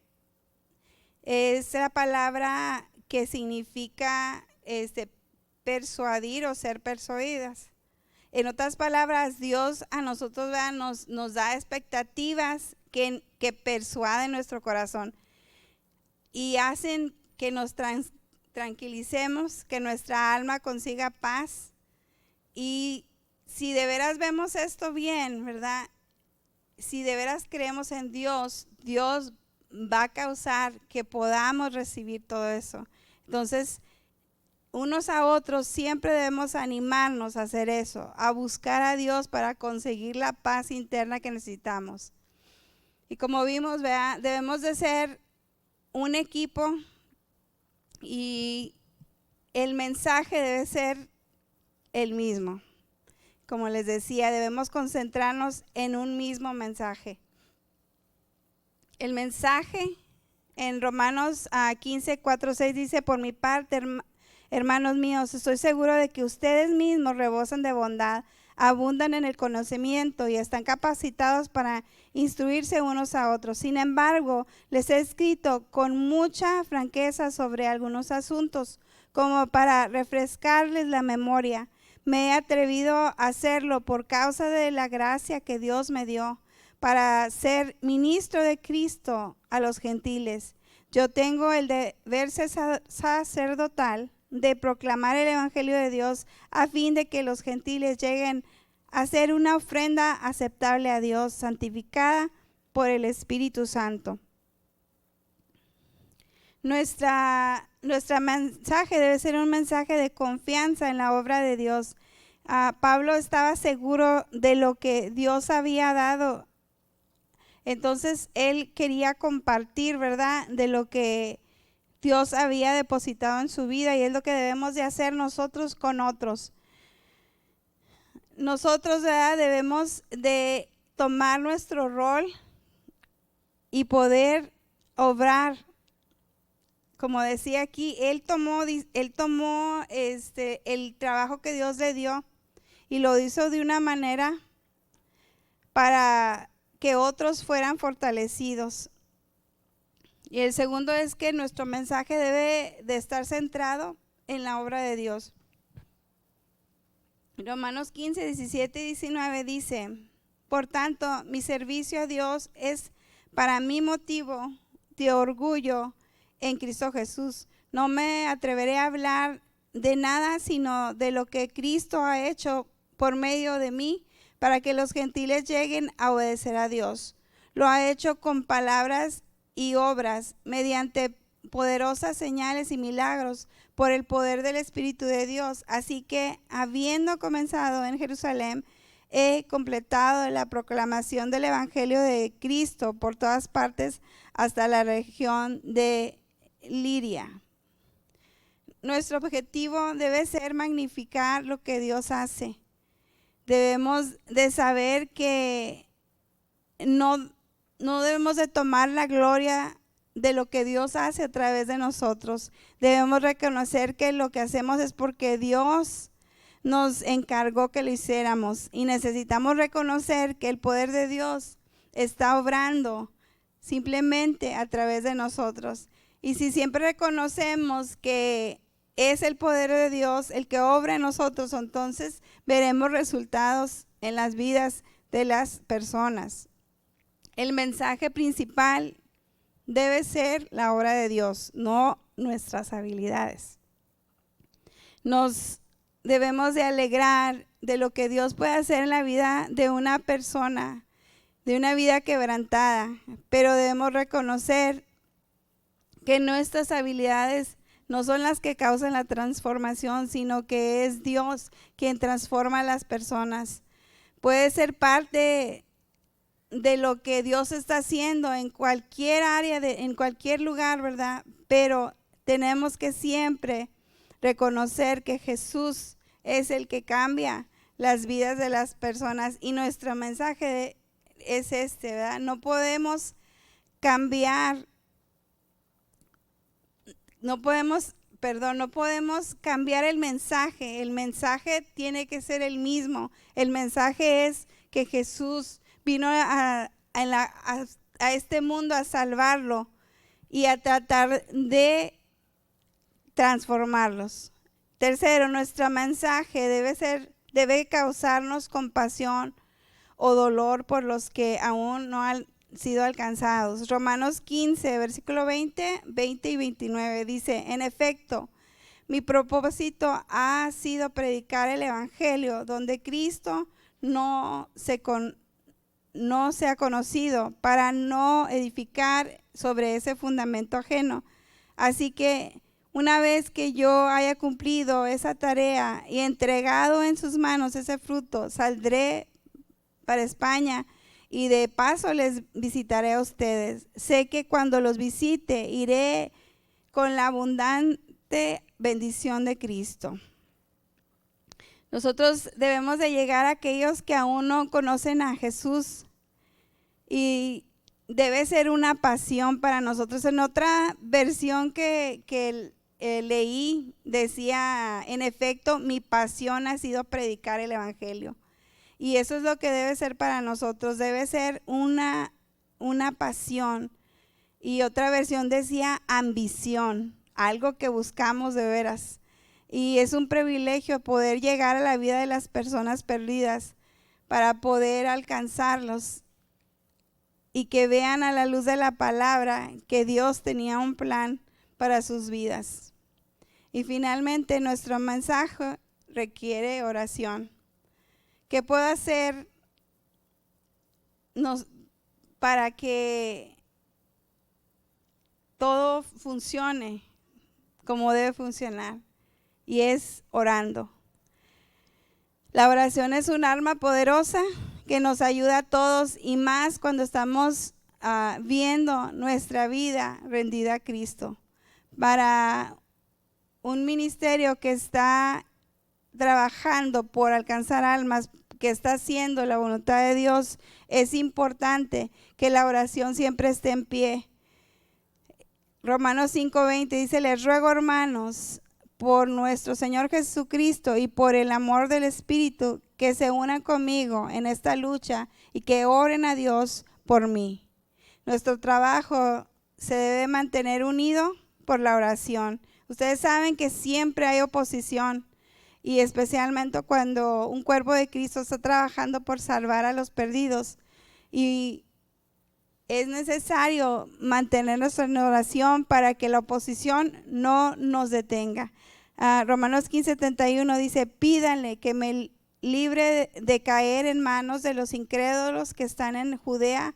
Speaker 5: Es la palabra que significa persuadir o ser persuadidas. En otras palabras, Dios a nosotros nos da expectativas que persuaden nuestro corazón y hacen que nos tranquilicemos, que nuestra alma consiga paz. Y si de veras vemos esto bien, ¿verdad? Si de veras creemos en Dios, Dios va a causar que podamos recibir todo eso. Entonces, unos a otros siempre debemos animarnos a hacer eso, a buscar a Dios para conseguir la paz interna que necesitamos. Y como vimos, ¿verdad?, debemos de ser un equipo y el mensaje debe ser el mismo. Como les decía, debemos concentrarnos en un mismo mensaje. El mensaje en Romanos 15, 4, 6 dice, por mi parte, hermanos míos, estoy seguro de que ustedes mismos rebosan de bondad, abundan en el conocimiento y están capacitados para instruirse unos a otros. Sin embargo, les he escrito con mucha franqueza sobre algunos asuntos, como para refrescarles la memoria. Me he atrevido a hacerlo por causa de la gracia que Dios me dio para ser ministro de Cristo a los gentiles. Yo tengo el deber sacerdotal de proclamar el evangelio de Dios a fin de que los gentiles lleguen a ser una ofrenda aceptable a Dios, santificada por el Espíritu Santo. Nuestra mensaje debe ser un mensaje de confianza en la obra de Dios. Pablo estaba seguro de lo que Dios había dado. Entonces él quería compartir, ¿verdad?, de lo que Dios había depositado en su vida, y es lo que debemos de hacer nosotros con otros. Nosotros, ¿verdad?, debemos de tomar nuestro rol y poder obrar. Como decía aquí, él tomó el trabajo que Dios le dio y lo hizo de una manera para que otros fueran fortalecidos. Y el segundo es que nuestro mensaje debe de estar centrado en la obra de Dios. Romanos 15, 17 y 19 dice: por tanto, mi servicio a Dios es para mí motivo de orgullo en Cristo Jesús. No me atreveré a hablar de nada sino de lo que Cristo ha hecho por medio de mí para que los gentiles lleguen a obedecer a Dios. Lo ha hecho con palabras y obras, mediante poderosas señales y milagros, por el poder del Espíritu de Dios. Así que, habiendo comenzado en Jerusalén, he completado la proclamación del Evangelio de Cristo por todas partes hasta la región de Liria. Nuestro objetivo debe ser magnificar lo que Dios hace. Debemos de saber que no debemos de tomar la gloria de lo que Dios hace a través de nosotros. Debemos reconocer que lo que hacemos es porque Dios nos encargó que lo hiciéramos, y necesitamos reconocer que el poder de Dios está obrando simplemente a través de nosotros. Y si siempre reconocemos que es el poder de Dios el que obra en nosotros, entonces veremos resultados en las vidas de las personas. El mensaje principal debe ser la obra de Dios, no nuestras habilidades. Nos debemos de alegrar de lo que Dios puede hacer en la vida de una persona, de una vida quebrantada, pero debemos reconocer que nuestras habilidades no son las que causan la transformación, sino que es Dios quien transforma a las personas. Puede ser parte de lo que Dios está haciendo en cualquier área, en cualquier lugar, ¿verdad? Pero tenemos que siempre reconocer que Jesús es el que cambia las vidas de las personas, y nuestro mensaje es este, ¿verdad? No podemos cambiar el mensaje. El mensaje tiene que ser el mismo. El mensaje es que Jesús vino a este mundo a salvarlo y a tratar de transformarlos. Tercero, nuestro mensaje debe causarnos compasión o dolor por los que aún no han sido alcanzados. Romanos 15, versículo 20 y 29 dice: en efecto, mi propósito ha sido predicar el Evangelio donde Cristo no se ha conocido, para no edificar sobre ese fundamento ajeno. Así que una vez que yo haya cumplido esa tarea y entregado en sus manos ese fruto, saldré para España y de paso les visitaré a ustedes. Sé que cuando los visite iré con la abundante bendición de Cristo. Nosotros debemos de llegar a aquellos que aún no conocen a Jesús, y debe ser una pasión para nosotros. En otra versión que leí decía: en efecto, mi pasión ha sido predicar el Evangelio. Y eso es lo que debe ser para nosotros, debe ser una pasión. Y otra versión decía ambición, algo que buscamos de veras. Y es un privilegio poder llegar a la vida de las personas perdidas para poder alcanzarlos y que vean a la luz de la palabra que Dios tenía un plan para sus vidas. Y finalmente, nuestro mensaje requiere oración. ¿Qué puedo hacer para que todo funcione como debe funcionar? Y es orando. La oración es un arma poderosa que nos ayuda a todos, y más cuando estamos viendo nuestra vida rendida a Cristo. Para un ministerio que está trabajando por alcanzar almas, que está haciendo la voluntad de Dios, es importante que la oración siempre esté en pie. Romanos 5:20 dice: les ruego, hermanos, por nuestro Señor Jesucristo y por el amor del Espíritu, que se unan conmigo en esta lucha y que oren a Dios por mí. Nuestro trabajo se debe mantener unido por la oración. Ustedes saben que siempre hay oposición, y especialmente cuando un cuerpo de Cristo está trabajando por salvar a los perdidos. Y es necesario mantenernos en oración para que la oposición no nos detenga. Romanos 15:71 dice: pídanle que me libre de caer en manos de los incrédulos que están en Judea,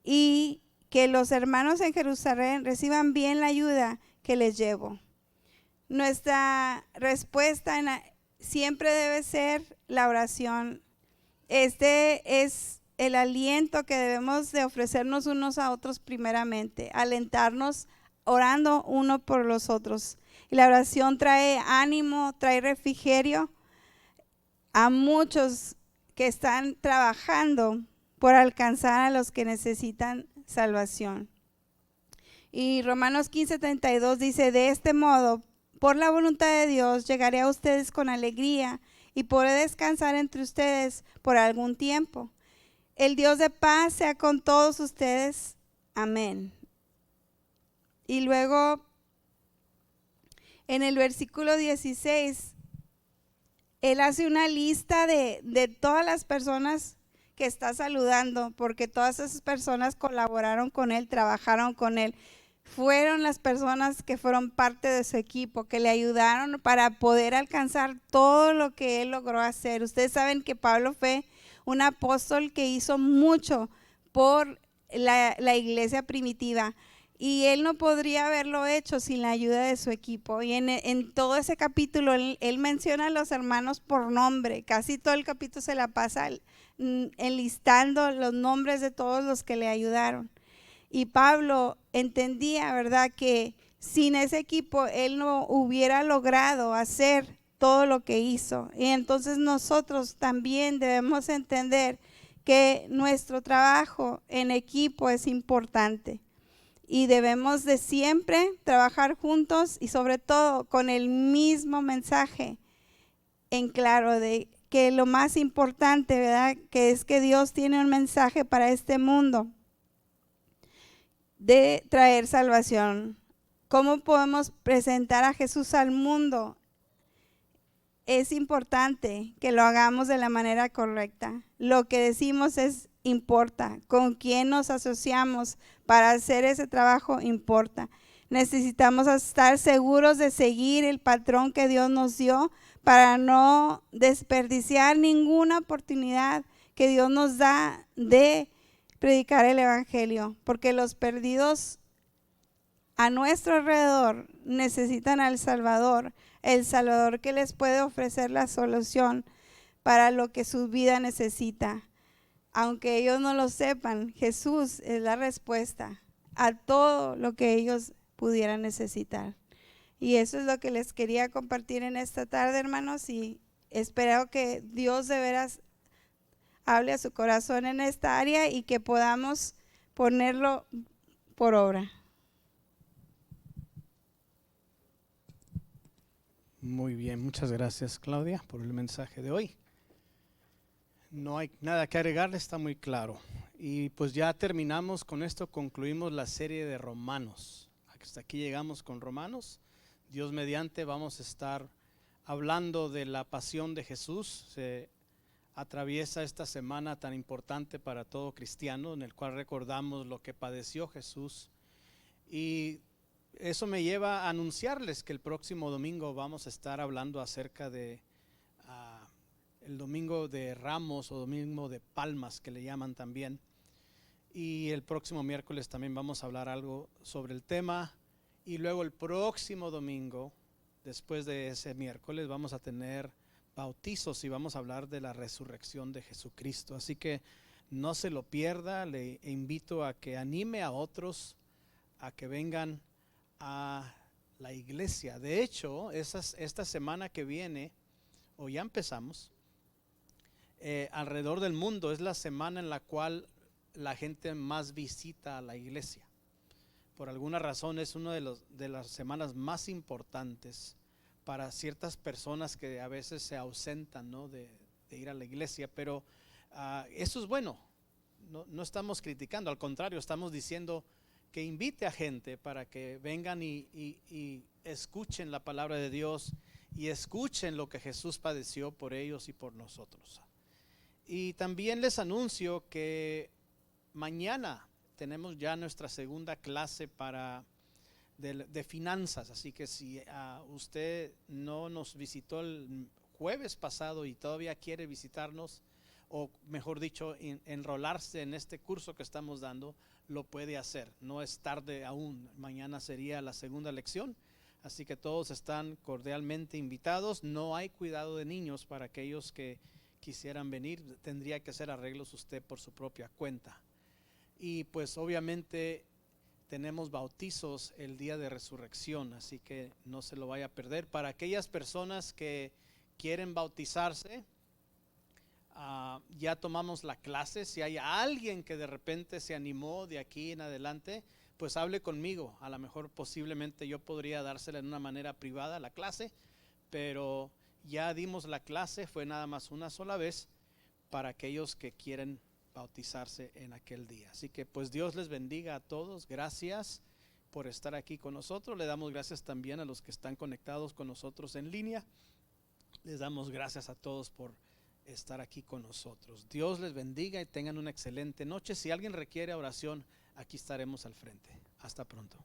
Speaker 5: y que los hermanos en Jerusalén reciban bien la ayuda que les llevo. Nuestra respuesta siempre debe ser la oración. Este es el aliento que debemos de ofrecernos unos a otros primeramente, alentarnos orando uno por los otros. Y la oración trae ánimo, trae refrigerio a muchos que están trabajando por alcanzar a los que necesitan salvación. Y Romanos 15:32 dice: de este modo, por la voluntad de Dios, llegaré a ustedes con alegría y podré descansar entre ustedes por algún tiempo. El Dios de paz sea con todos ustedes. Amén. Y luego, en el versículo 16, él hace una lista de todas las personas que está saludando, porque todas esas personas colaboraron con él, trabajaron con él. Fueron las personas que fueron parte de su equipo, que le ayudaron para poder alcanzar todo lo que él logró hacer. Ustedes saben que Pablo fue un apóstol que hizo mucho por la iglesia primitiva, y él no podría haberlo hecho sin la ayuda de su equipo. Y en todo ese capítulo él menciona a los hermanos por nombre. Casi todo el capítulo se la pasa enlistando los nombres de todos los que le ayudaron. Y Pablo entendía, ¿verdad?, que sin ese equipo él no hubiera logrado hacer todo lo que hizo. Y entonces nosotros también debemos entender que nuestro trabajo en equipo es importante, y debemos de siempre trabajar juntos, y sobre todo con el mismo mensaje en claro, de que lo más importante, ¿verdad?, que es que Dios tiene un mensaje para este mundo de traer salvación. ¿Cómo podemos presentar a Jesús al mundo? Es importante que lo hagamos de la manera correcta. Lo que decimos importa. Con quién nos asociamos para hacer ese trabajo importa. Necesitamos estar seguros de seguir el patrón que Dios nos dio para no desperdiciar ninguna oportunidad que Dios nos da de predicar el evangelio, porque los perdidos a nuestro alrededor necesitan al Salvador, el Salvador que les puede ofrecer la solución para lo que su vida necesita. Aunque ellos no lo sepan, Jesús es la respuesta a todo lo que ellos pudieran necesitar. Y eso es lo que les quería compartir en esta tarde, hermanos, y espero que Dios de veras hable a su corazón en esta área y que podamos ponerlo por obra.
Speaker 2: Muy bien, muchas gracias, Claudia, por el mensaje de hoy. No hay nada que agregarle, está muy claro. Y pues ya terminamos con esto, concluimos la serie de Romanos. Hasta aquí llegamos con Romanos. Dios mediante vamos a estar hablando de la pasión de Jesús. Se atraviesa esta semana tan importante para todo cristiano, en el cual recordamos lo que padeció Jesús. Y eso me lleva a anunciarles que el próximo domingo vamos a estar hablando acerca de el domingo de Ramos, o domingo de Palmas, que le llaman también. Y el próximo miércoles también vamos a hablar algo sobre el tema. Y luego el próximo domingo, después de ese miércoles, vamos a tener bautizos y vamos a hablar de la resurrección de Jesucristo. Así que no se lo pierda, le invito a que anime a otros a que vengan a la iglesia. De hecho, esta semana que viene, o ya empezamos, alrededor del mundo es la semana en la cual la gente más visita a la iglesia. Por alguna razón es una de las semanas más importantes para ciertas personas que a veces se ausentan, ¿no?, de ir a la iglesia, pero eso es bueno. No estamos criticando, al contrario, estamos diciendo que invite a gente para que vengan y escuchen la palabra de Dios y escuchen lo que Jesús padeció por ellos y por nosotros. Y también les anuncio que mañana tenemos ya nuestra segunda clase de finanzas, así que si usted no nos visitó el jueves pasado y todavía quiere visitarnos, o mejor dicho, enrolarse en este curso que estamos dando, lo puede hacer. No es tarde aún. Mañana sería la segunda lección, así que todos están cordialmente invitados. No hay cuidado de niños para aquellos que quisieran venir. Tendría que hacer arreglos usted por su propia cuenta. Y pues obviamente tenemos bautizos el día de resurrección, así que no se lo vaya a perder. Para aquellas personas que quieren bautizarse, ya tomamos la clase. Si hay alguien que de repente se animó de aquí en adelante, pues hable conmigo. A lo mejor posiblemente yo podría dársela en una manera privada la clase, pero ya dimos la clase, fue nada más una sola vez para aquellos que quieren bautizarse en aquel día. Así que pues Dios les bendiga a todos. Gracias por estar aquí con nosotros. Le damos gracias también a los que están conectados con nosotros en línea. Les damos gracias a todos por estar aquí con nosotros. Dios les bendiga y tengan una excelente noche. Si alguien requiere oración, aquí estaremos al frente. Hasta pronto.